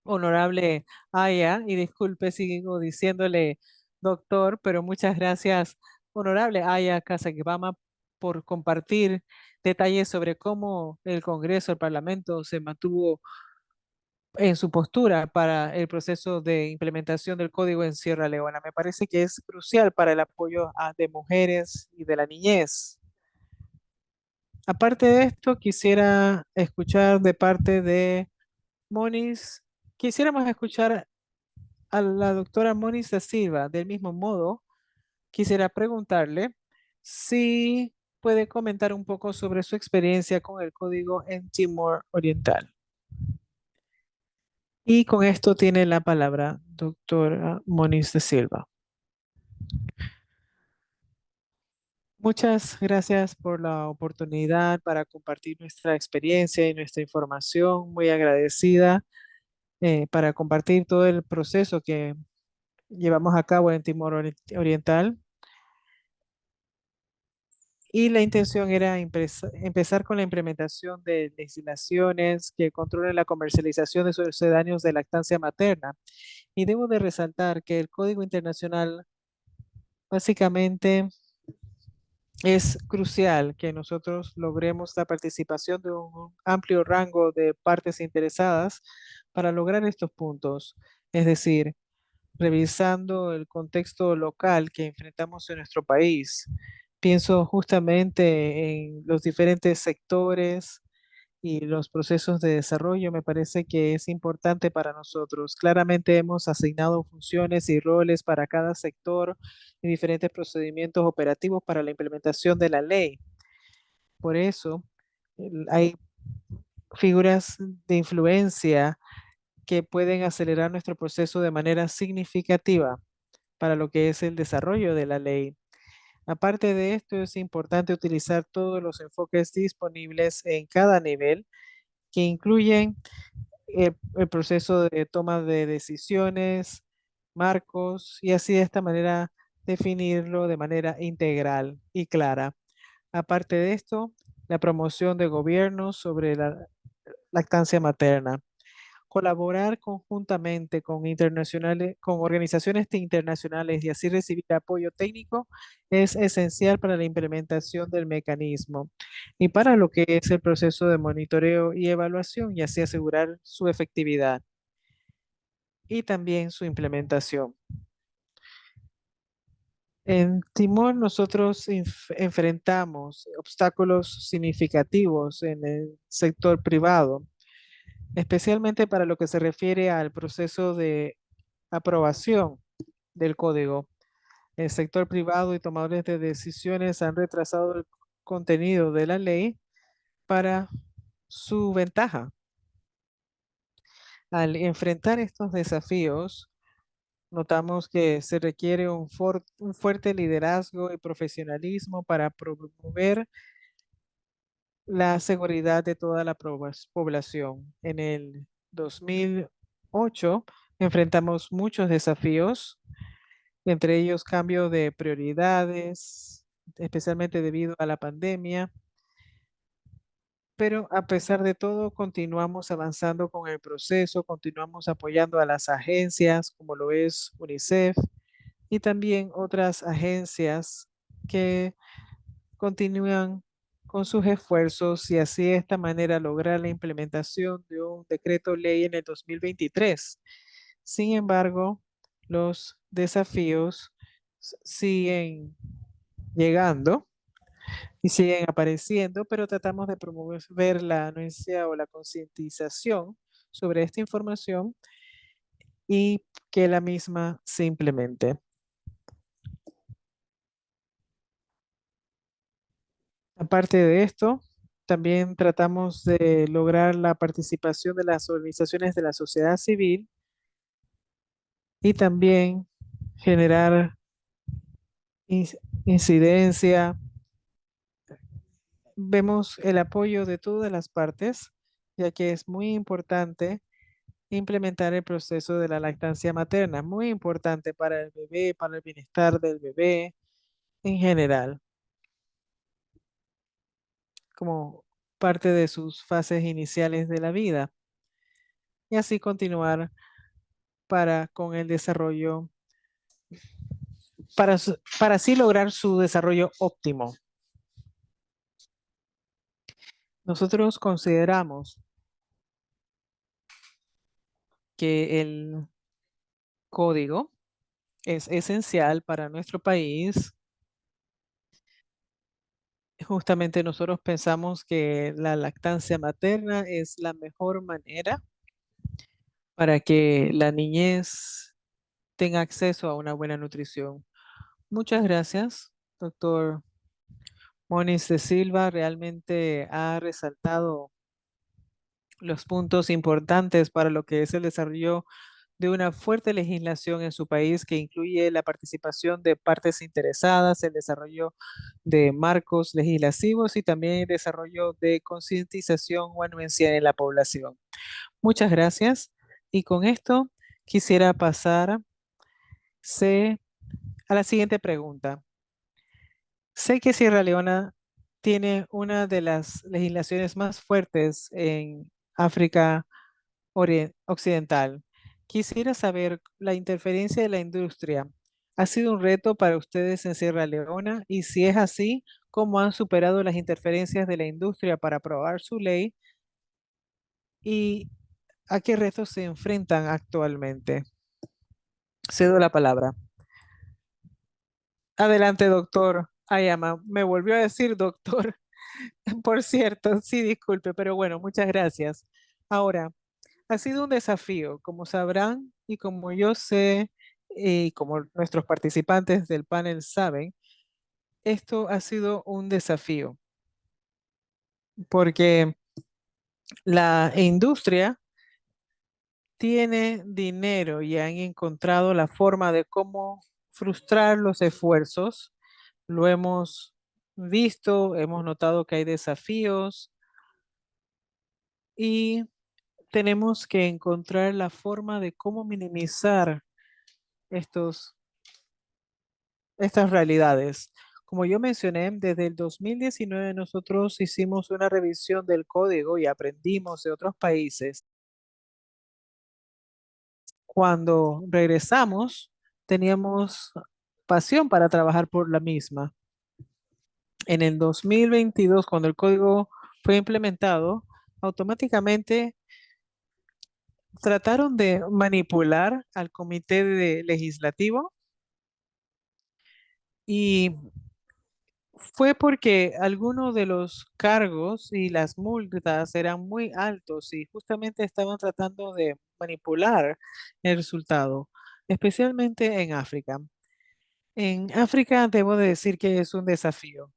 honorable Aya, y disculpe, sigo diciéndole doctor, pero muchas gracias, honorable Aya Casagbama, por compartir detalles sobre cómo el Congreso, el Parlamento se mantuvo en su postura para el proceso de implementación del código en Sierra Leona. Me parece que es crucial para el apoyo de mujeres y de la niñez. Aparte de esto, quisiera escuchar de parte de Moniz, quisiéramos escuchar a la doctora Moniz da Silva. Del mismo modo, quisiera preguntarle si puede comentar un poco sobre su experiencia con el código en Timor Oriental. Y con esto tiene la palabra doctora Moniz de Silva. Muchas gracias por la oportunidad para compartir nuestra experiencia y nuestra información. Muy agradecida para compartir todo el proceso que llevamos a cabo en Timor Oriental. Y la intención era empezar con la implementación de legislaciones que controlen la comercialización de sucedáneos de lactancia materna. Y debo de resaltar que el Código Internacional básicamente es crucial que nosotros logremos la participación de un amplio rango de partes interesadas para lograr estos puntos. Es decir, revisando el contexto local que enfrentamos en nuestro país. Pienso justamente en los diferentes sectores y los procesos de desarrollo. Me parece que es importante para nosotros. Claramente hemos asignado funciones y roles para cada sector y diferentes procedimientos operativos para la implementación de la ley. Por eso, hay figuras de influencia que pueden acelerar nuestro proceso de manera significativa para lo que es el desarrollo de la ley. Aparte de esto, es importante utilizar todos los enfoques disponibles en cada nivel que incluyen el proceso de toma de decisiones, marcos y así de esta manera definirlo de manera integral y clara. Aparte de esto, la promoción de gobiernos sobre la lactancia materna. Colaborar conjuntamente con internacionales, con organizaciones internacionales y así recibir apoyo técnico es esencial para la implementación del mecanismo y para lo que es el proceso de monitoreo y evaluación y así asegurar su efectividad y también su implementación. En Timor nosotros enfrentamos obstáculos significativos en el sector privado, especialmente para lo que se refiere al proceso de aprobación del código. El sector privado y tomadores de decisiones han retrasado el contenido de la ley para su ventaja. Al enfrentar estos desafíos, notamos que se requiere un fuerte liderazgo y profesionalismo para promover la seguridad de toda la población. En el 2008 enfrentamos muchos desafíos, entre ellos cambio de prioridades, especialmente debido a la pandemia, pero a pesar de todo continuamos avanzando con el proceso, continuamos apoyando a las agencias como lo es UNICEF y también otras agencias que continúan con sus esfuerzos y así de esta manera lograr la implementación de un decreto ley en el 2023. Sin embargo, los desafíos siguen llegando y siguen apareciendo, pero tratamos de promover la anuencia o la concientización sobre esta información y que la misma se implemente. Aparte de esto, también tratamos de lograr la participación de las organizaciones de la sociedad civil y también generar inc- incidencia. Vemos el apoyo de todas las partes, ya que es muy importante implementar el proceso de la lactancia materna, muy importante para el bebé, para el bienestar del bebé en general, como parte de sus fases iniciales de la vida, y así continuar para con el desarrollo, para así lograr su desarrollo óptimo. Nosotros consideramos que el código es esencial para nuestro país. Justamente nosotros pensamos que la lactancia materna es la mejor manera para que la niñez tenga acceso a una buena nutrición. Muchas gracias, doctor Moniz de Silva. Realmente ha resaltado los puntos importantes para lo que es el desarrollo de una fuerte legislación en su país que incluye la participación de partes interesadas, el desarrollo de marcos legislativos y también el desarrollo de concientización o anuencia en la población. Muchas gracias. Y con esto quisiera pasar a la siguiente pregunta. Sé que Sierra Leona tiene una de las legislaciones más fuertes en África Occidental. Quisiera saber, la interferencia de la industria, ¿ha sido un reto para ustedes en Sierra Leona? Y si es así, ¿cómo han superado las interferencias de la industria para aprobar su ley? ¿Y a qué retos se enfrentan actualmente? Cedo la palabra. Adelante, doctor. Ay, ama, me volvió a decir doctor. Por cierto, sí, disculpe, pero bueno, muchas gracias. Ahora, ha sido un desafío, como sabrán y como yo sé, y como nuestros participantes del panel saben, esto ha sido un desafío, porque la industria tiene dinero y han encontrado la forma de cómo frustrar los esfuerzos. Lo hemos visto, hemos notado que hay desafíos y tenemos que encontrar la forma de cómo minimizar estos, estas realidades. Como yo mencioné, desde el 2019 nosotros hicimos una revisión del código y aprendimos de otros países. Cuando regresamos, teníamos pasión para trabajar por la misma. En el 2022, cuando el código fue implementado, automáticamente trataron de manipular al legislativo y fue porque algunos de los cargos y las multas eran muy altos y justamente estaban tratando de manipular el resultado, especialmente en África. En África debo de decir que es un desafío.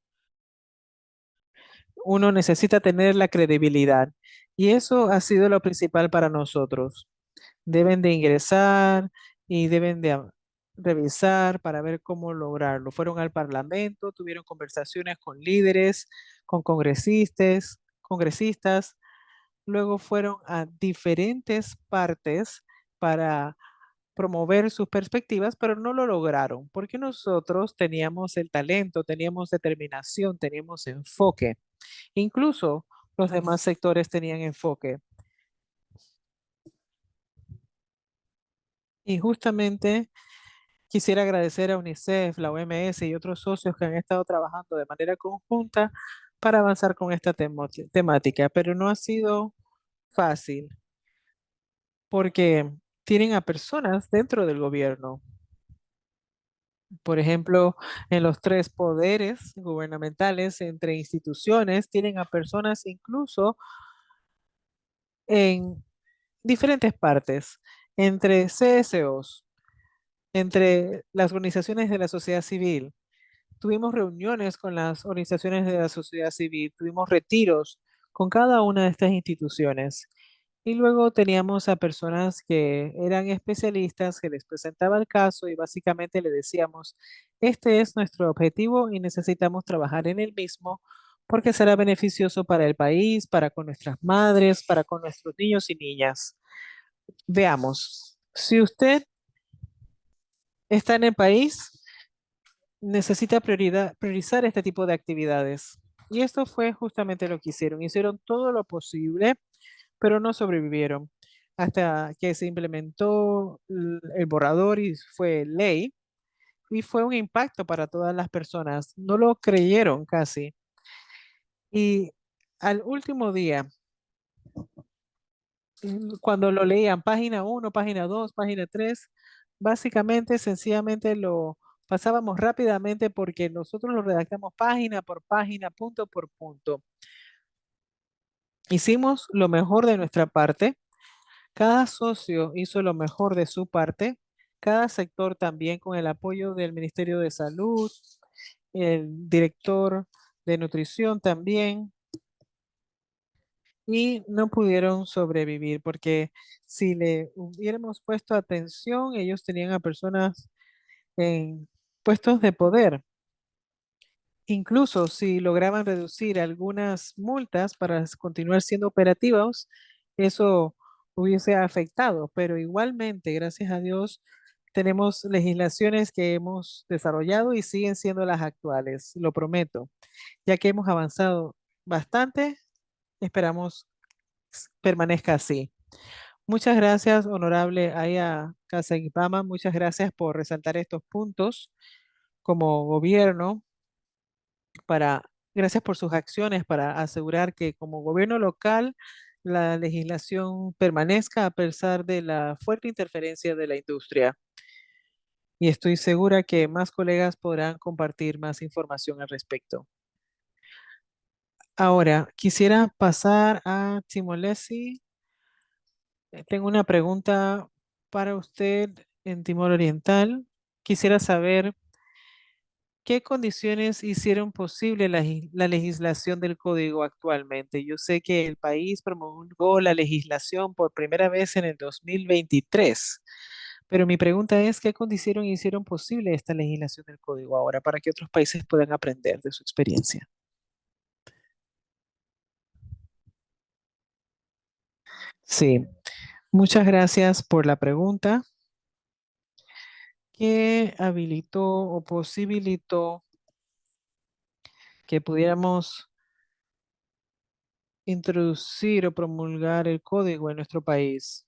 Uno necesita tener la credibilidad y eso ha sido lo principal para nosotros. Deben de ingresar y deben de revisar para ver cómo lograrlo. Fueron al Parlamento, tuvieron conversaciones con líderes, con congresistas, luego fueron a diferentes partes para promover sus perspectivas, pero no lo lograron porque nosotros teníamos el talento, teníamos determinación, teníamos enfoque. Incluso los demás sectores tenían enfoque. Y justamente quisiera agradecer a UNICEF, la OMS y otros socios que han estado trabajando de manera conjunta para avanzar con esta temática, pero no ha sido fácil porque tienen a personas dentro del gobierno. Por ejemplo, en los tres poderes gubernamentales, entre instituciones, tienen a personas incluso en diferentes partes, entre CSOs, entre las organizaciones de la sociedad civil. Tuvimos reuniones con las organizaciones de la sociedad civil, tuvimos retiros con cada una de estas instituciones. Y luego teníamos a personas que eran especialistas, que les presentaba el caso y básicamente le decíamos, este es nuestro objetivo y necesitamos trabajar en el mismo porque será beneficioso para el país, para con nuestras madres, para con nuestros niños y niñas. Veamos, si usted está en el país, necesita priorizar este tipo de actividades. Y esto fue justamente lo que hicieron. Hicieron todo lo posible, pero no sobrevivieron hasta que se implementó el borrador y fue ley. Y fue un impacto para todas las personas. No lo creyeron casi. Y al último día, cuando lo leían, página uno, página 2, página 3, básicamente, sencillamente lo pasábamos rápidamente porque nosotros lo redactamos página por página, punto por punto. Hicimos lo mejor de nuestra parte, cada socio hizo lo mejor de su parte, cada sector también con el apoyo del Ministerio de Salud, el director de nutrición también, y no pudieron sobrevivir porque si le hubiéramos puesto atención, ellos tenían a personas en puestos de poder. Incluso si lograban reducir algunas multas para continuar siendo operativos, eso hubiese afectado, pero igualmente, gracias a Dios, tenemos legislaciones que hemos desarrollado y siguen siendo las actuales, lo prometo, ya que hemos avanzado bastante, esperamos permanezca así. Muchas gracias, honorable Aya Casaguipama. Muchas gracias por resaltar estos puntos como gobierno gracias por sus acciones para asegurar que como gobierno local la legislación permanezca a pesar de la fuerte interferencia de la industria. y estoy segura que más colegas podrán compartir más información al respecto. Ahora, quisiera pasar a Timor-Leste. Tengo una pregunta para usted en Timor Oriental. Quisiera saber qué condiciones hicieron posible la legislación del código actualmente. Yo sé que el país promulgó la legislación por primera vez en el 2023, pero mi pregunta es, ¿qué condiciones hicieron posible esta legislación del código ahora para que otros países puedan aprender de su experiencia? Sí, muchas gracias por la pregunta. ¿Qué habilitó o posibilitó que pudiéramos introducir o promulgar el código en nuestro país?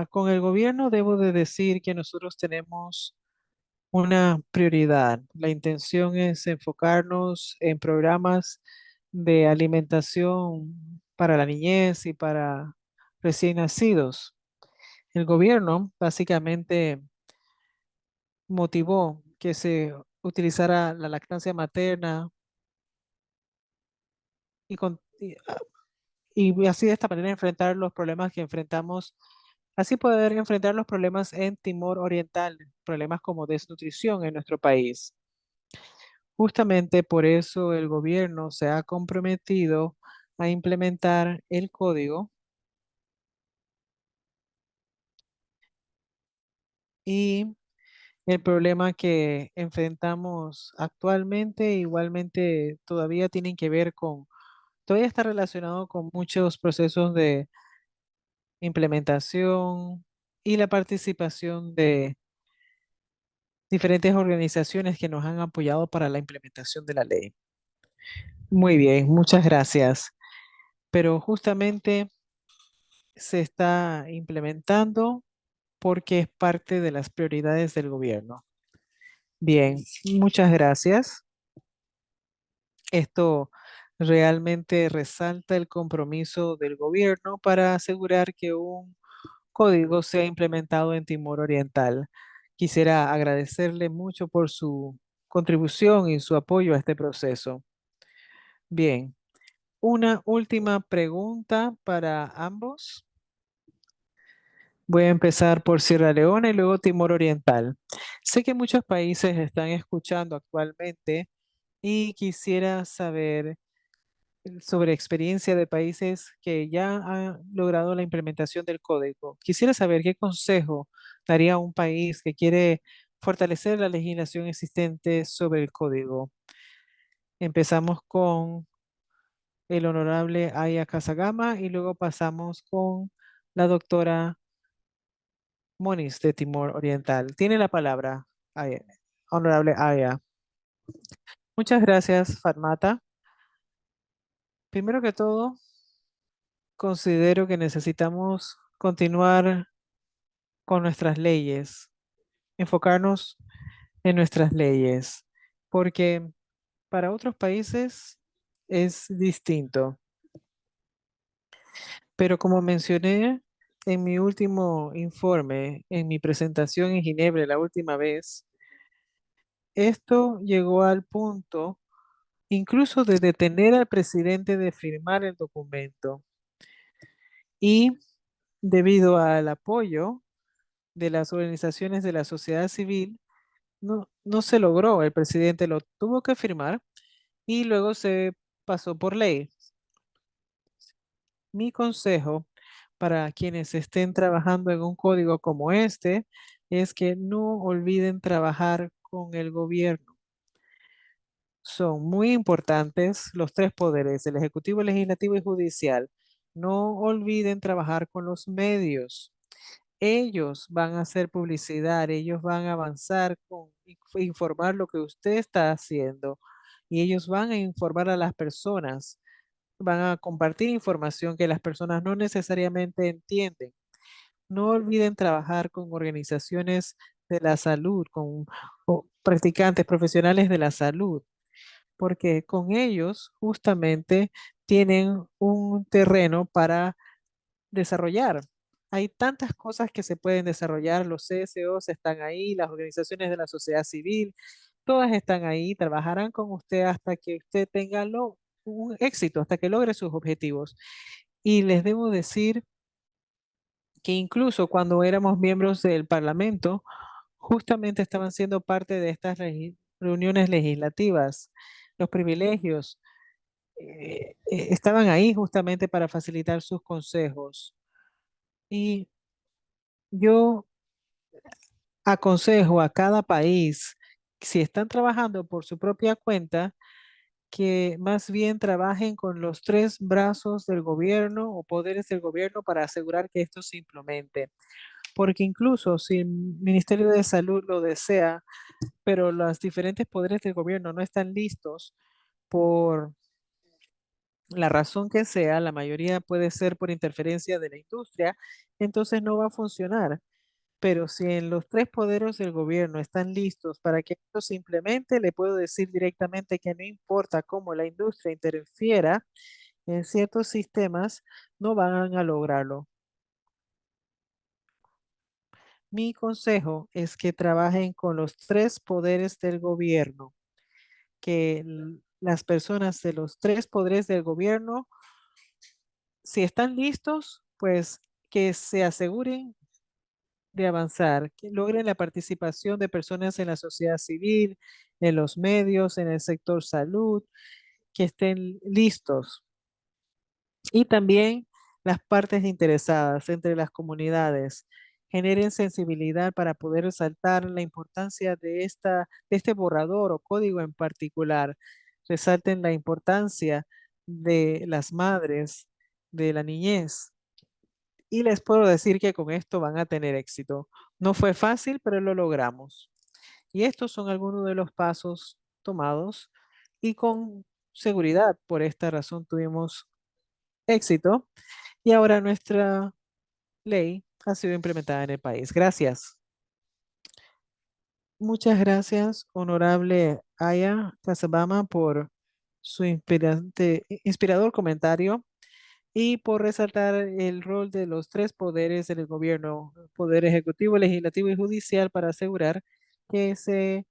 Con el gobierno debo de decir que nosotros tenemos una prioridad. La intención es enfocarnos en programas de alimentación para la niñez y para recién nacidos. El gobierno básicamente motivó que se utilizara la lactancia materna y así de esta manera enfrentar los problemas que enfrentamos, así poder enfrentar los problemas en Timor Oriental, problemas como desnutrición en nuestro país. Justamente por eso el gobierno se ha comprometido a implementar el código y el problema que enfrentamos actualmente igualmente todavía tienen que ver todavía está relacionado con muchos procesos de implementación y la participación de diferentes organizaciones que nos han apoyado para la implementación de la ley. Muy bien, muchas gracias. Pero justamente se está implementando porque es parte de las prioridades del gobierno. Bien, muchas gracias. Esto realmente resalta el compromiso del gobierno para asegurar que un código sea implementado en Timor Oriental. Quisiera agradecerle mucho por su contribución y su apoyo a este proceso. Bien, una última pregunta para ambos. Voy a empezar por Sierra Leona y luego Timor Oriental. Sé que muchos países están escuchando actualmente y quisiera saber sobre experiencia de países que ya han logrado la implementación del código. Quisiera saber qué consejo daría a un país que quiere fortalecer la legislación existente sobre el código. Empezamos con el honorable Aya Kasagama y luego pasamos con la doctora Moniz de Timor Oriental. Tiene la palabra, honorable Aya. Muchas gracias, Fatmata. Primero que todo, considero que necesitamos continuar con nuestras leyes, enfocarnos en nuestras leyes, porque para otros países es distinto. Pero como mencioné en mi último informe, en mi presentación en Ginebra la última vez, esto llegó al punto incluso de detener al presidente de firmar el documento. Y debido al apoyo de las organizaciones de la sociedad civil, no se logró. El presidente lo tuvo que firmar y luego se pasó por ley. Mi consejo para quienes estén trabajando en un código como este es que no olviden trabajar con el gobierno. Son muy importantes los tres poderes, el ejecutivo, el legislativo y judicial. No olviden trabajar con los medios. Ellos van a hacer publicidad, ellos van a avanzar con informar lo que usted está haciendo y ellos van a informar a las personas, van a compartir información que las personas no necesariamente entienden. No olviden trabajar con organizaciones de la salud, con practicantes profesionales de la salud, porque con ellos justamente tienen un terreno para desarrollar. Hay tantas cosas que se pueden desarrollar, los CSOs están ahí, las organizaciones de la sociedad civil, todas están ahí, trabajarán con usted hasta que usted tenga un éxito, hasta que logre sus objetivos. Y les debo decir que incluso cuando éramos miembros del Parlamento, justamente estaban siendo parte de estas reuniones legislativas, los privilegios estaban ahí justamente para facilitar sus consejos. Y yo aconsejo a cada país, si están trabajando por su propia cuenta, que más bien trabajen con los tres brazos del gobierno o poderes del gobierno para asegurar que esto se implemente. Porque incluso si el Ministerio de Salud lo desea, pero los diferentes poderes del gobierno no están listos por la razón que sea, la mayoría puede ser por interferencia de la industria, entonces no va a funcionar. Pero si en los tres poderes del gobierno están listos para que esto se implemente, le puedo decir directamente que no importa cómo la industria interfiera en ciertos sistemas, no van a lograrlo. Mi consejo es que trabajen con los tres poderes del gobierno, que las personas de los tres poderes del gobierno, si están listos, pues que se aseguren de avanzar, que logren la participación de personas en la sociedad civil, en los medios, en el sector salud, que estén listos. Y también las partes interesadas entre las comunidades generen sensibilidad para poder resaltar la importancia de este borrador o código en particular. Resalten la importancia de las madres, de la niñez. Y les puedo decir que con esto van a tener éxito. No fue fácil, pero lo logramos. Y estos son algunos de los pasos tomados y con seguridad por esta razón tuvimos éxito y ahora nuestra ley ha sido implementada en el país. Gracias. Muchas gracias, honorable Aya Casabama, por su inspirador comentario y por resaltar el rol de los tres poderes del gobierno, poder ejecutivo, legislativo y judicial, para asegurar que se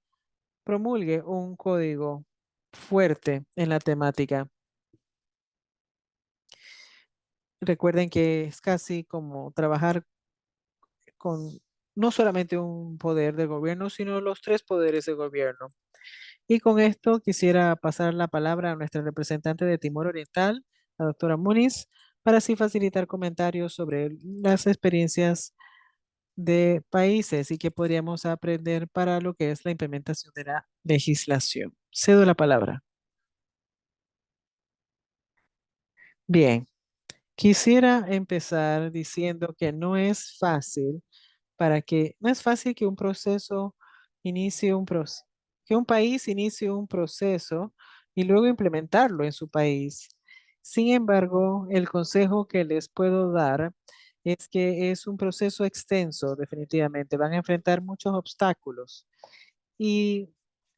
promulgue un código fuerte en la temática. Recuerden que es casi como trabajar con no solamente un poder del gobierno, sino los tres poderes del gobierno. Y con esto quisiera pasar la palabra a nuestra representante de Timor Oriental, la doctora Muniz, para así facilitar comentarios sobre las experiencias de países y qué podríamos aprender para lo que es la implementación de la legislación. Cedo la palabra. Bien, quisiera empezar diciendo que no es fácil que un proceso inicie un proceso, que un país inicie un proceso y luego implementarlo en su país. Sin embargo, el consejo que les puedo dar es que es un proceso extenso, definitivamente. Van a enfrentar muchos obstáculos y,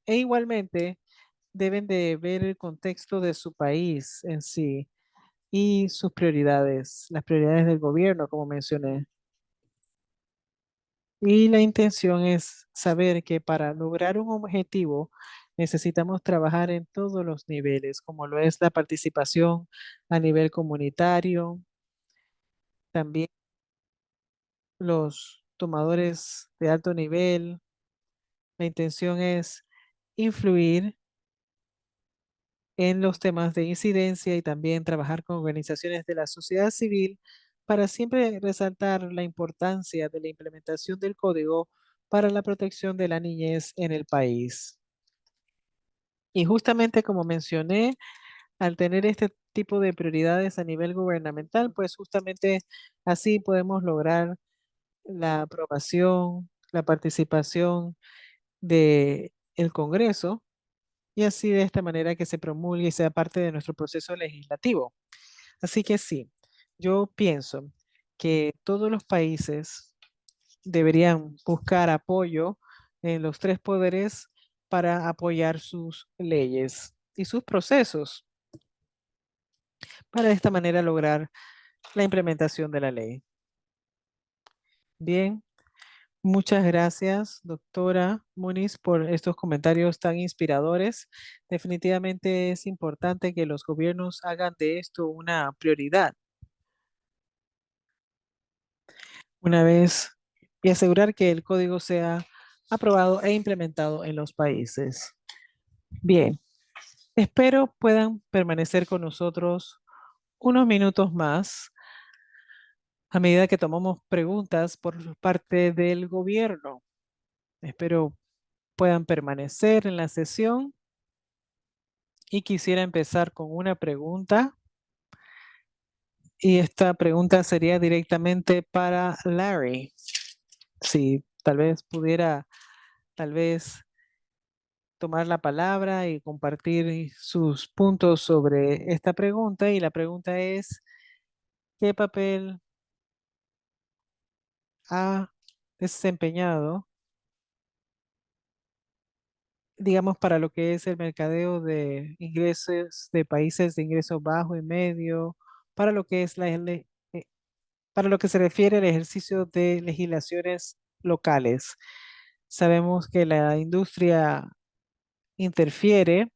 e igualmente deben de ver el contexto de su país en sí y sus prioridades, las prioridades del gobierno, como mencioné. Y la intención es saber que para lograr un objetivo necesitamos trabajar en todos los niveles, como lo es la participación a nivel comunitario, también los tomadores de alto nivel. La intención es influir en los temas de incidencia y también trabajar con organizaciones de la sociedad civil para siempre resaltar la importancia de la implementación del código para la protección de la niñez en el país. Y justamente como mencioné, al tener este tipo de prioridades a nivel gubernamental, pues justamente así podemos lograr la aprobación, la participación de el Congreso y así de esta manera que se promulgue y sea parte de nuestro proceso legislativo. Así que sí, yo pienso que todos los países deberían buscar apoyo en los tres poderes para apoyar sus leyes y sus procesos para de esta manera lograr la implementación de la ley. Bien, muchas gracias, doctora Muniz, por estos comentarios tan inspiradores. Definitivamente es importante que los gobiernos hagan de esto una prioridad una vez y asegurar que el código sea aprobado e implementado en los países. Bien, espero puedan permanecer con nosotros unos minutos más a medida que tomamos preguntas por parte del gobierno. Espero puedan permanecer en la sesión y quisiera empezar con una pregunta y esta pregunta sería directamente para Larry. Si tal vez pudiera, tal vez tomar la palabra y compartir sus puntos sobre esta pregunta. Y la pregunta es, ¿qué papel ha desempeñado, digamos, para lo que es el mercadeo de ingresos de países de ingresos bajo y medio, para lo que es para lo que se refiere al ejercicio de legislaciones locales? Sabemos que la industria interfiere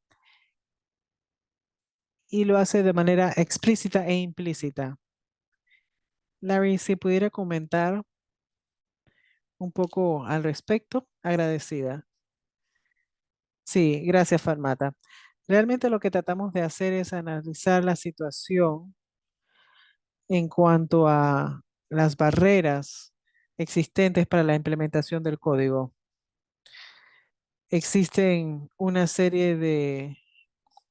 y lo hace de manera explícita e implícita. Larry, si pudiera comentar un poco al respecto, agradecida. Sí, gracias, Farmata. Realmente lo que tratamos de hacer es analizar la situación en cuanto a las barreras existentes para la implementación del código. Existen una serie de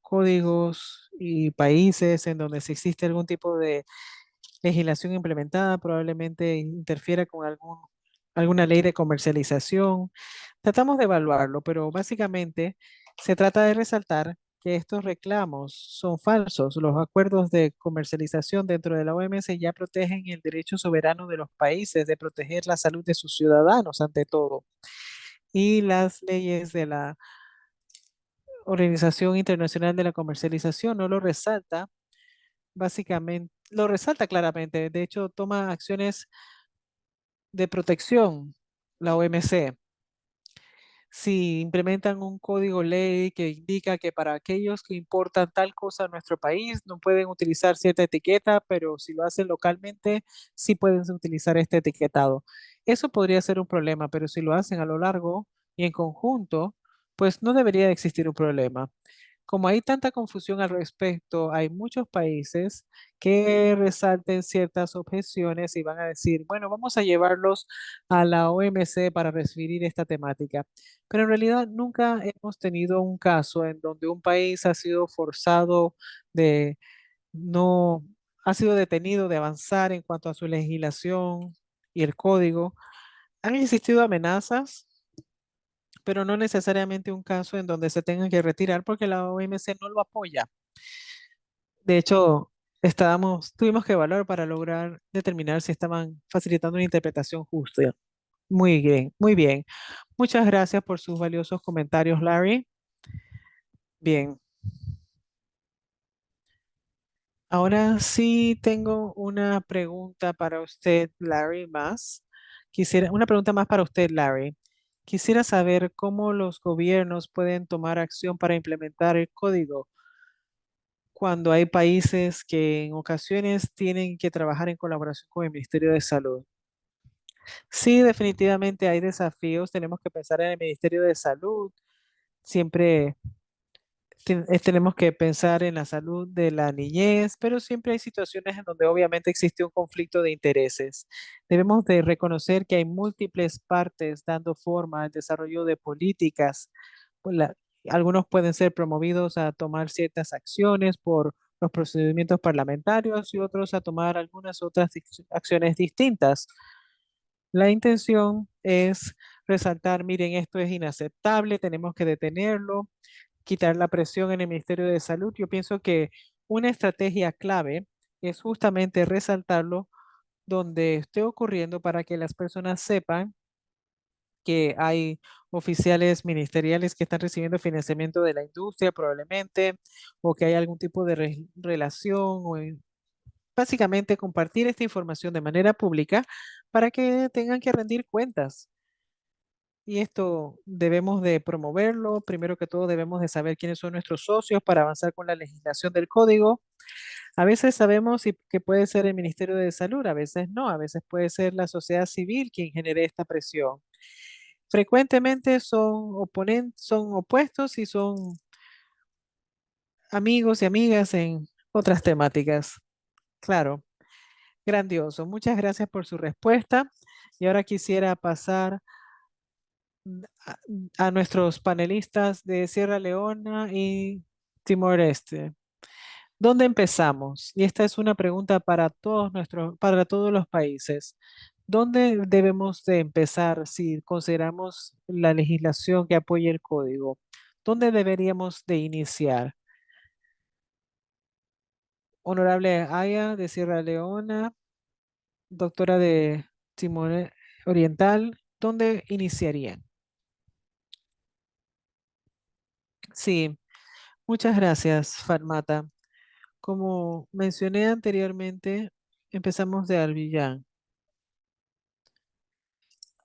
códigos y países en donde si existe algún tipo de legislación implementada, probablemente interfiera con alguna ley de comercialización. Tratamos de evaluarlo, pero básicamente se trata de resaltar que estos reclamos son falsos. Los acuerdos de comercialización dentro de la OMS ya protegen el derecho soberano de los países de proteger la salud de sus ciudadanos ante todo. Y las leyes de la Organización Internacional de la Comercialización no lo resalta, básicamente, lo resalta claramente. De hecho, toma acciones de protección, la OMC. Si implementan un código ley que indica que para aquellos que importan tal cosa a nuestro país no pueden utilizar cierta etiqueta, pero si lo hacen localmente, sí pueden utilizar este etiquetado. Eso podría ser un problema, pero si lo hacen a lo largo y en conjunto, pues no debería de existir un problema. Como hay tanta confusión al respecto, hay muchos países que resalten ciertas objeciones y van a decir, bueno, vamos a llevarlos a la OMC para referir esta temática. Pero en realidad nunca hemos tenido un caso en donde un país ha sido forzado de no, ha sido detenido de avanzar en cuanto a su legislación y el código. Han existido amenazas, pero no necesariamente un caso en donde se tengan que retirar porque la OMC no lo apoya. De hecho, tuvimos que evaluar para lograr determinar si estaban facilitando una interpretación justa. Muy bien, muy bien. Muchas gracias por sus valiosos comentarios, Larry. Bien, ahora sí tengo una pregunta para usted, Larry, más. Una pregunta más para usted, Larry. Quisiera saber cómo los gobiernos pueden tomar acción para implementar el código cuando hay países que en ocasiones tienen que trabajar en colaboración con el Ministerio de Salud. Sí, definitivamente hay desafíos. Tenemos que pensar en el Ministerio de Salud. Siempre tenemos que pensar en la salud de la niñez, pero siempre hay situaciones en donde obviamente existe un conflicto de intereses. Debemos de reconocer que hay múltiples partes dando forma al desarrollo de políticas. Pues algunos pueden ser promovidos a tomar ciertas acciones por los procedimientos parlamentarios y otros a tomar algunas otras acciones distintas. La intención es resaltar, miren, esto es inaceptable, tenemos que detenerlo, quitar la presión en el Ministerio de Salud. Yo pienso que una estrategia clave es justamente resaltarlo donde esté ocurriendo para que las personas sepan que hay oficiales ministeriales que están recibiendo financiamiento de la industria probablemente, o que hay algún tipo de relación básicamente compartir esta información de manera pública para que tengan que rendir cuentas. Y esto debemos de promoverlo. Primero que todo, debemos de saber quiénes son nuestros socios para avanzar con la legislación del código. A veces sabemos que puede ser el Ministerio de Salud, a veces no, a veces puede ser la sociedad civil quien genere esta presión. Frecuentemente son opuestos y son amigos y amigas en otras temáticas. Claro, grandioso. Muchas gracias por su respuesta. Y ahora quisiera pasar a, a nuestros panelistas de Sierra Leona y Timor Este. ¿Dónde empezamos? Y esta es una pregunta para todos los países. ¿Dónde debemos de empezar si consideramos la legislación que apoya el código? ¿Dónde deberíamos de iniciar? Honorable Aya de Sierra Leona, doctora de Timor Oriental, ¿dónde iniciarían? Sí, muchas gracias, Fatmata. Como mencioné anteriormente, empezamos de Arbillán.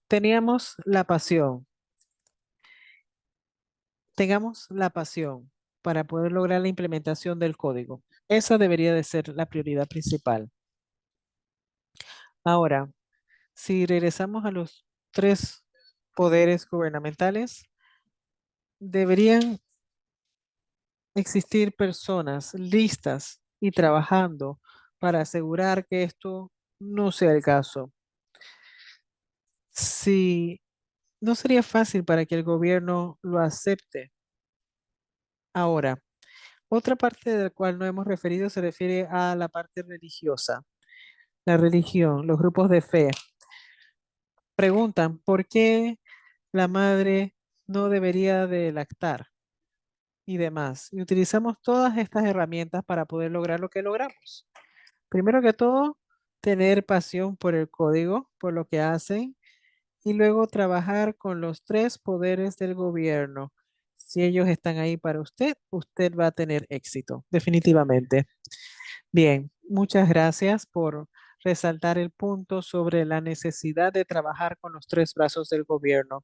Teníamos la pasión, tengamos la pasión para poder lograr la implementación del código. Esa debería de ser la prioridad principal. Ahora, si regresamos a los tres poderes gubernamentales, deberían existir personas listas y trabajando para asegurar que esto no sea el caso. Si no sería fácil para que el gobierno lo acepte. Ahora, otra parte de la cual no hemos referido se refiere a la parte religiosa. La religión, los grupos de fe. Preguntan, ¿por qué la madre no debería de lactar y demás? Y utilizamos todas estas herramientas para poder lograr lo que logramos. Primero que todo, tener pasión por el código, por lo que hacen, y luego trabajar con los tres poderes del gobierno. Si ellos están ahí para usted, usted va a tener éxito, definitivamente. Bien, muchas gracias por resaltar el punto sobre la necesidad de trabajar con los tres brazos del gobierno.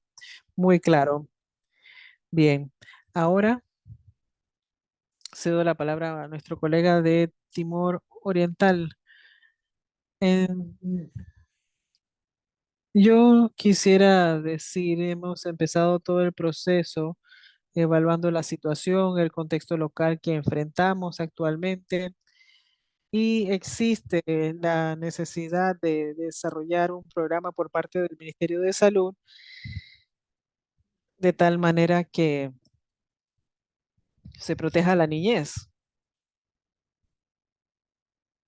Muy claro. Bien, ahora cedo la palabra a nuestro colega de Timor Oriental. En- yo quisiera decir, hemos empezado todo el proceso evaluando la situación, el contexto local que enfrentamos actualmente y existe la necesidad de desarrollar un programa por parte del Ministerio de Salud de tal manera que se proteja a la niñez.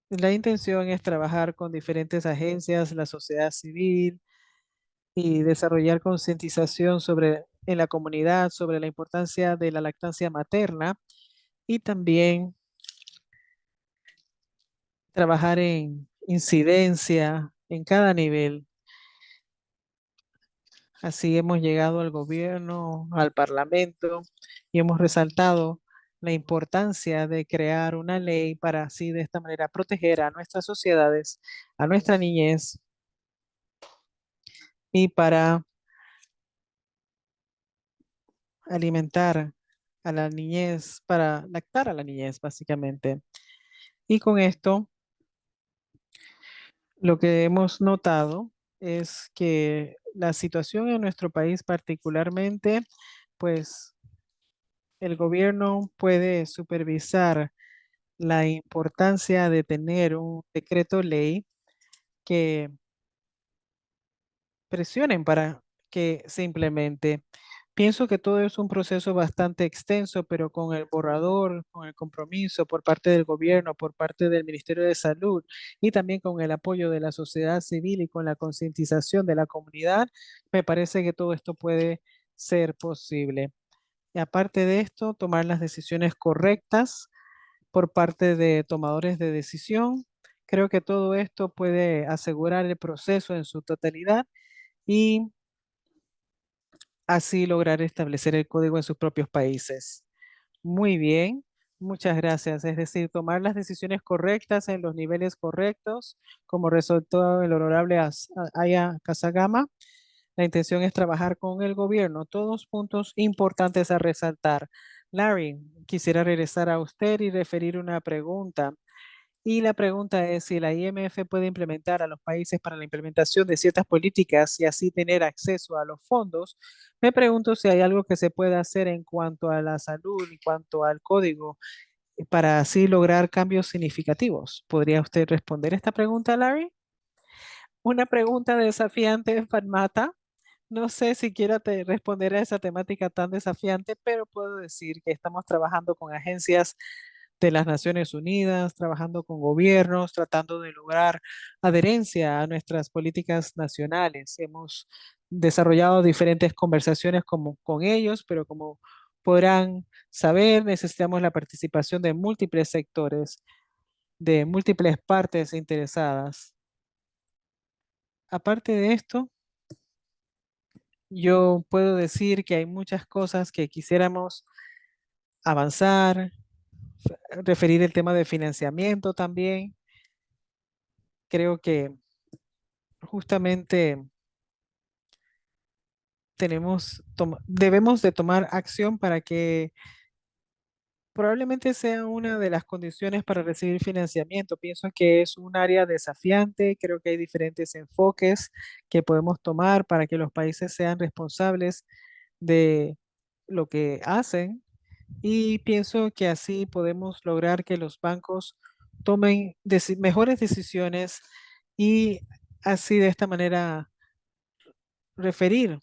La intención es trabajar con diferentes agencias, la sociedad civil y desarrollar concientización en la comunidad sobre la importancia de la lactancia materna y también trabajar en incidencia en cada nivel. Así hemos llegado al gobierno, al parlamento y hemos resaltado la importancia de crear una ley para así de esta manera proteger a nuestras sociedades, a nuestra niñez y para alimentar a la niñez, para lactar a la niñez básicamente. Y con esto, lo que hemos notado es que la situación en nuestro país particularmente, pues el gobierno puede supervisar la importancia de tener un decreto ley que presionen para que se implemente. Pienso que todo es un proceso bastante extenso, pero con el borrador, con el compromiso por parte del gobierno, por parte del Ministerio de Salud y también con el apoyo de la sociedad civil y con la concientización de la comunidad, me parece que todo esto puede ser posible. Y aparte de esto, tomar las decisiones correctas por parte de tomadores de decisión. Creo que todo esto puede asegurar el proceso en su totalidad y así lograr establecer el código en sus propios países. Muy bien, Muchas gracias. Es decir, tomar las decisiones correctas en los niveles correctos, como resaltó el honorable Aya Kasagama. La intención es trabajar con el gobierno. Todos puntos importantes a resaltar. Larry, quisiera regresar a usted y referir una pregunta. Y la pregunta es si la IMF puede implementar a los países para la implementación de ciertas políticas y así tener acceso a los fondos. Me pregunto si hay algo que se pueda hacer en cuanto a la salud, en cuanto al código, para así lograr cambios significativos. ¿Podría usted responder esta pregunta, Larry? Una pregunta desafiante, Fatmata. No sé si quiera responder a esa temática tan desafiante, pero puedo decir que estamos trabajando con agencias de las Naciones Unidas, trabajando con gobiernos, tratando de lograr adherencia a nuestras políticas nacionales. Hemos desarrollado diferentes conversaciones con ellos, pero como podrán saber, necesitamos la participación de múltiples sectores, de múltiples partes interesadas. Aparte de esto, yo puedo decir que hay muchas cosas que quisiéramos avanzar, referir el tema de financiamiento también. Creo que justamente debemos de tomar acción para que probablemente sea una de las condiciones para recibir financiamiento. Pienso que es un área desafiante, creo que hay diferentes enfoques que podemos tomar para que los países sean responsables de lo que hacen y pienso que así podemos lograr que los bancos tomen mejores decisiones y así de esta manera referir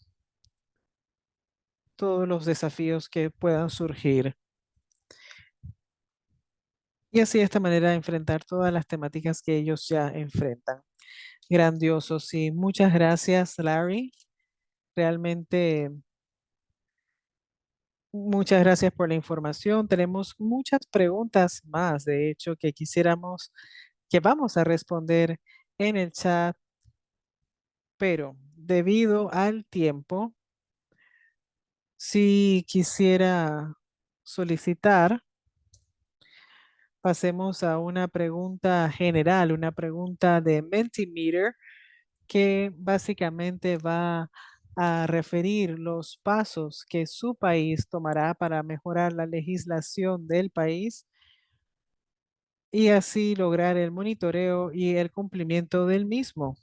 todos los desafíos que puedan surgir y así de esta manera enfrentar todas las temáticas que ellos ya enfrentan. Grandioso, sí. Muchas gracias, Larry. Realmente, muchas gracias por la información. Tenemos muchas preguntas más, de hecho, que vamos a responder en el chat, pero debido al tiempo, si quisiera solicitar, pasemos a una pregunta general, una pregunta de Mentimeter, que básicamente va a referir los pasos que su país tomará para mejorar la legislación del país y así lograr el monitoreo y el cumplimiento del mismo.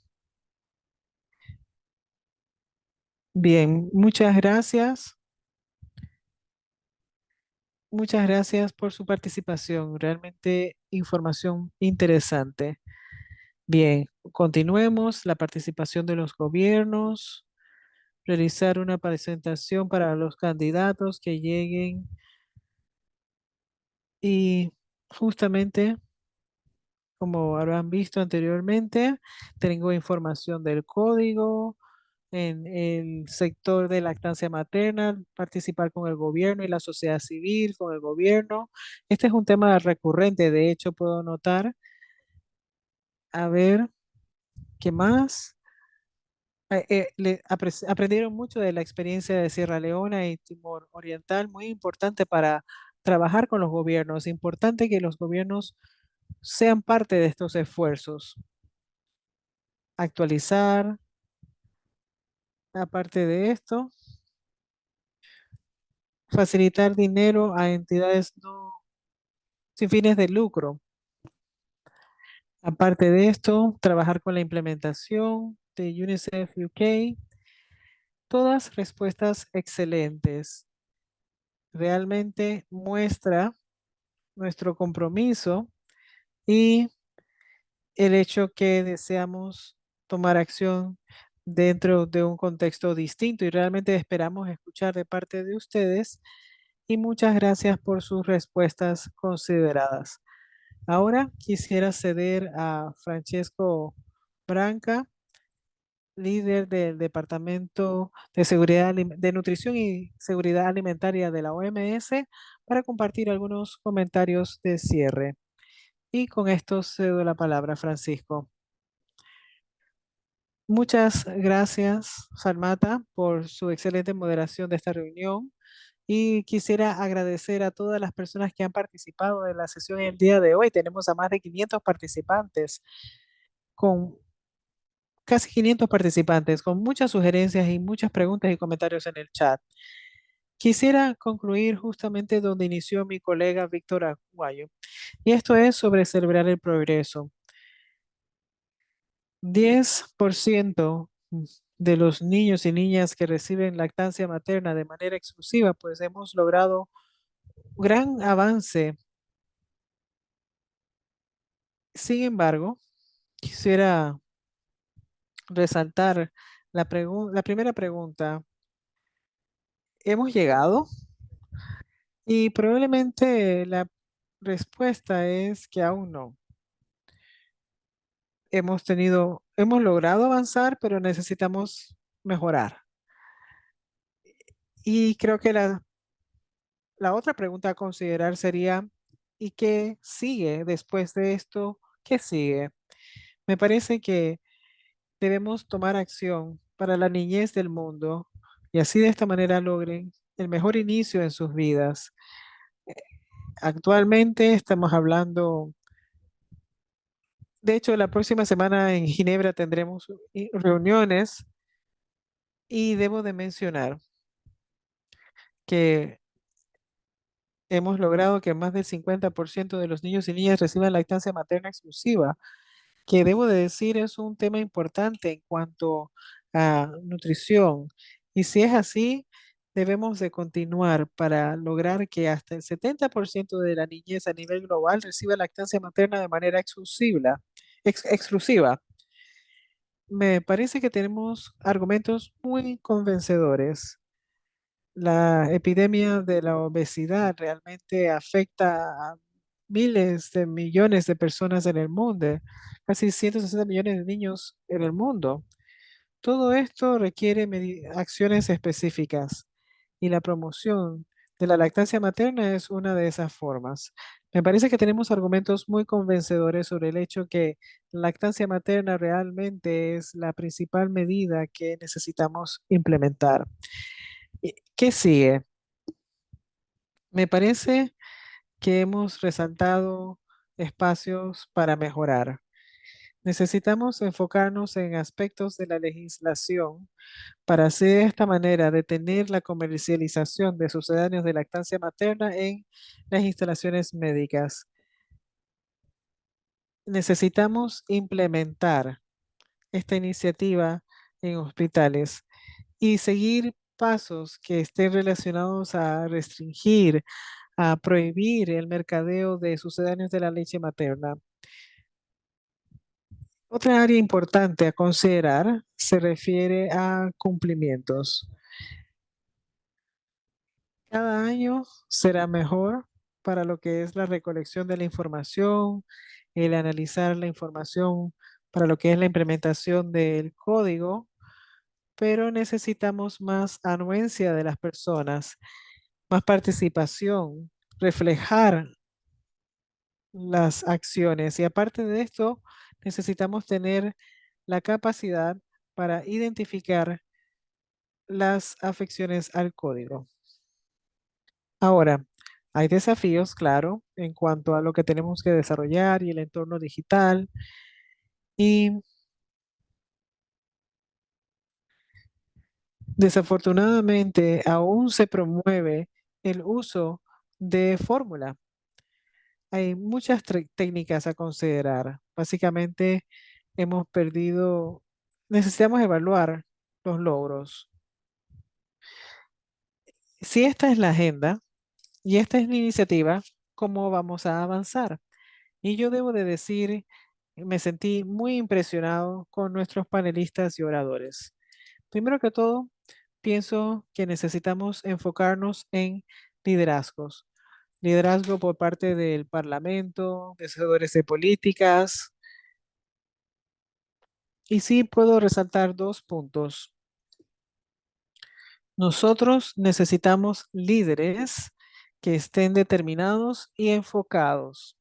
Bien, muchas gracias. Muchas gracias por su participación. Realmente información interesante. Bien, continuemos. La participación de los gobiernos. Realizar una presentación para los candidatos que lleguen. Y justamente, como habrán visto anteriormente, tengo información del código en el sector de lactancia materna, participar con el gobierno y la sociedad civil, con el gobierno. Este es un tema recurrente, de hecho puedo notar, a ver, ¿qué más? Aprendieron mucho de la experiencia de Sierra Leona y Timor Oriental, muy importante para trabajar con los gobiernos, importante que los gobiernos sean parte de estos esfuerzos. Actualizar, aparte de esto, facilitar dinero a entidades no sin fines de lucro. Aparte de esto, trabajar con la implementación de UNICEF UK. Todas respuestas excelentes. Realmente muestra nuestro compromiso y el hecho que deseamos tomar acción dentro de un contexto distinto y realmente esperamos escuchar de parte de ustedes y muchas gracias por sus respuestas consideradas. Ahora quisiera ceder a Francesco Branca, líder del Departamento de de Nutrición y Seguridad Alimentaria de la OMS, para compartir algunos comentarios de cierre. Y con esto cedo la palabra a Francisco. Muchas gracias, Salmata, por su excelente moderación de esta reunión Y quisiera agradecer a todas las personas que han participado de la sesión el día de hoy. Tenemos a más de 500 participantes, con casi 500 participantes, con muchas sugerencias y muchas preguntas y comentarios en el chat. Quisiera concluir justamente donde inició mi colega Víctor Aguayo, y esto es sobre celebrar el progreso. 10% de los niños y niñas que reciben lactancia materna de manera exclusiva, pues hemos logrado gran avance. Sin embargo, quisiera resaltar la primera pregunta. ¿Hemos llegado? Y probablemente la respuesta es que aún no. Hemos logrado avanzar, pero necesitamos mejorar. Y creo que la otra pregunta a considerar sería, ¿y qué sigue después de esto? ¿Qué sigue? Me parece que debemos tomar acción para la niñez del mundo y así de esta manera logren el mejor inicio en sus vidas. Actualmente estamos hablando, de hecho, la próxima semana en Ginebra tendremos reuniones y debo de mencionar que hemos logrado que más del 50% de los niños y niñas reciban lactancia materna exclusiva, que debo de decir es un tema importante en cuanto a nutrición. Y si es así, debemos de continuar para lograr que hasta el 70% de la niñez a nivel global reciba lactancia materna de manera exclusiva. Me parece que tenemos argumentos muy convencedores. La epidemia de la obesidad realmente afecta a miles de millones de personas en el mundo, casi 160 millones de niños en el mundo. Todo esto requiere acciones específicas y la promoción de la lactancia materna es una de esas formas. Me parece que tenemos argumentos muy convencedores sobre el hecho que la lactancia materna realmente es la principal medida que necesitamos implementar. ¿Qué sigue? Me parece que hemos resaltado espacios para mejorar. Necesitamos enfocarnos en aspectos de la legislación para así de esta manera detener la comercialización de sucedáneos de lactancia materna en las instalaciones médicas. Necesitamos implementar esta iniciativa en hospitales y seguir pasos que estén relacionados a restringir, a prohibir el mercadeo de sucedáneos de la leche materna. Otra área importante a considerar se refiere a cumplimientos. Cada año será mejor para lo que es la recolección de la información, el analizar la información para lo que es la implementación del código, pero necesitamos más anuencia de las personas, más participación, reflejar las acciones. Y aparte de esto, necesitamos tener la capacidad para identificar las afecciones al código. Ahora, hay desafíos, claro, en cuanto a lo que tenemos que desarrollar y el entorno digital. Y desafortunadamente aún se promueve el uso de fórmula. Hay muchas técnicas a considerar. Básicamente hemos perdido, necesitamos evaluar los logros. Si esta es la agenda y esta es la iniciativa, ¿cómo vamos a avanzar? Y yo debo de decir, me sentí muy impresionado con nuestros panelistas y oradores. Primero que todo, pienso que necesitamos enfocarnos en liderazgos. Liderazgo por parte del Parlamento, decidores de políticas. Y sí puedo resaltar dos puntos. Nosotros necesitamos líderes que estén determinados y enfocados.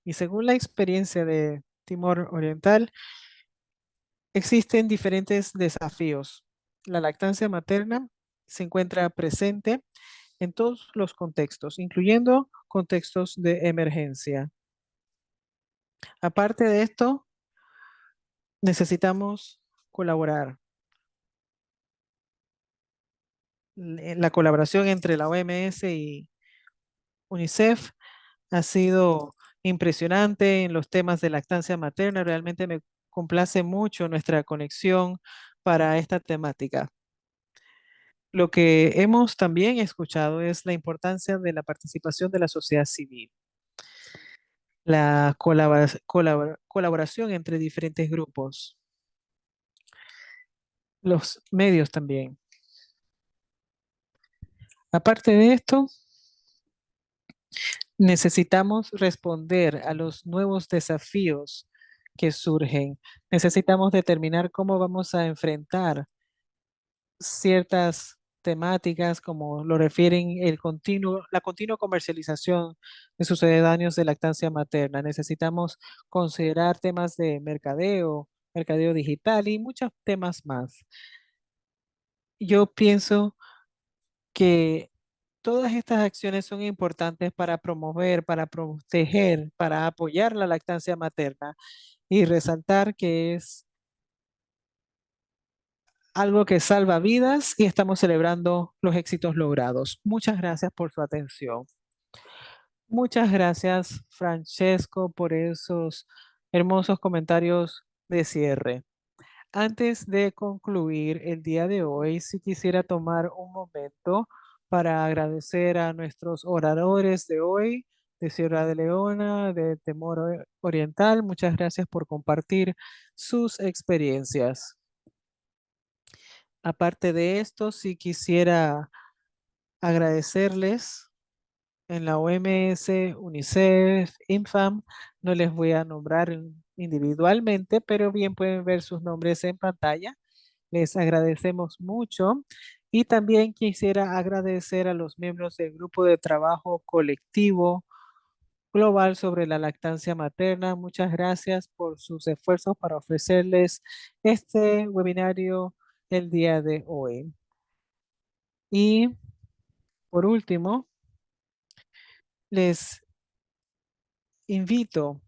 Y según la experiencia de Timor Oriental, existen diferentes desafíos. La lactancia materna se encuentra presente en todos los contextos, incluyendo contextos de emergencia. Aparte de esto, necesitamos colaborar. La colaboración entre la OMS y UNICEF ha sido impresionante en los temas de lactancia materna. Realmente me complace mucho nuestra conexión para esta temática. Lo que hemos también escuchado es la importancia de la participación de la sociedad civil, la colaboración entre diferentes grupos, los medios también. Aparte de esto, necesitamos responder a los nuevos desafíos que surgen. Necesitamos determinar cómo vamos a enfrentar ciertas temáticas como lo refieren la continua comercialización de sucedáneos de lactancia materna. Necesitamos considerar temas de mercadeo, mercadeo digital y muchos temas más. Yo pienso que todas estas acciones son importantes para promover, para proteger, para apoyar la lactancia materna y resaltar que es algo que salva vidas y estamos celebrando los éxitos logrados. Muchas gracias por su atención. Muchas gracias, Francesco, por esos hermosos comentarios de cierre. Antes de concluir el día de hoy, sí quisiera tomar un momento para agradecer a nuestros oradores de hoy, de Sierra de Leona, de Oriental. Muchas gracias por compartir sus experiencias. Aparte de esto, sí quisiera agradecerles en la OMS, UNICEF, INFAM. No les voy a nombrar individualmente, pero bien pueden ver sus nombres en pantalla. Les agradecemos mucho. Y también quisiera agradecer a los miembros del grupo de trabajo colectivo global sobre la lactancia materna. Muchas gracias por sus esfuerzos para ofrecerles este webinario el día de hoy. Y por último, les invito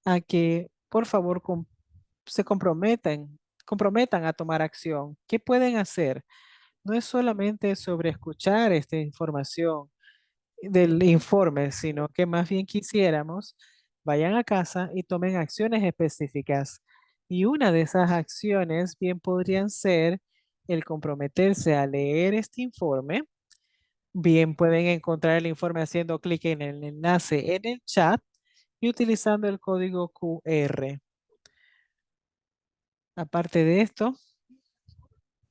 a que por favor se comprometan a tomar acción. ¿Qué pueden hacer? No es solamente sobre escuchar esta información del informe, sino que más bien quisiéramos vayan a casa y tomen acciones específicas. Y una de esas acciones bien podrían ser el comprometerse a leer este informe. Bien pueden encontrar el informe haciendo clic en el enlace en el chat y utilizando el código QR. Aparte de esto,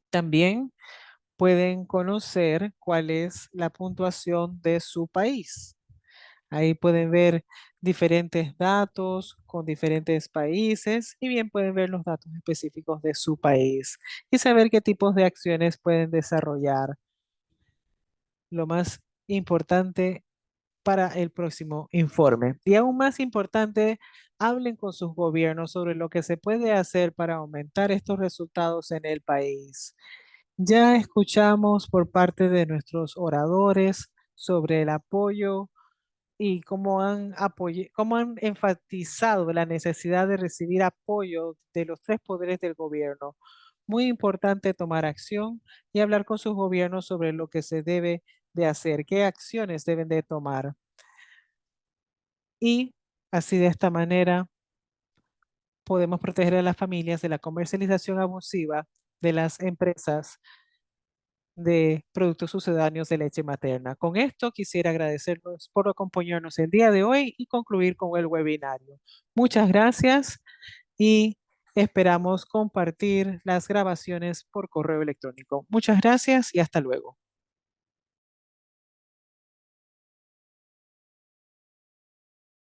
también pueden conocer cuál es la puntuación de su país. Ahí pueden ver diferentes datos con diferentes países y bien pueden ver los datos específicos de su país y saber qué tipos de acciones pueden desarrollar. Lo más importante para el próximo informe. Y aún más importante, hablen con sus gobiernos sobre lo que se puede hacer para aumentar estos resultados en el país. Ya escuchamos por parte de nuestros oradores sobre el apoyo y cómo han enfatizado la necesidad de recibir apoyo de los tres poderes del gobierno. Muy importante tomar acción y hablar con sus gobiernos sobre lo que se debe de hacer, qué acciones deben de tomar. Y así de esta manera podemos proteger a las familias de la comercialización abusiva de las empresas de productos sucedáneos de leche materna. Con esto quisiera agradecerles por acompañarnos el día de hoy y concluir con el webinario. Muchas gracias y esperamos compartir las grabaciones por correo electrónico. Muchas gracias y hasta luego.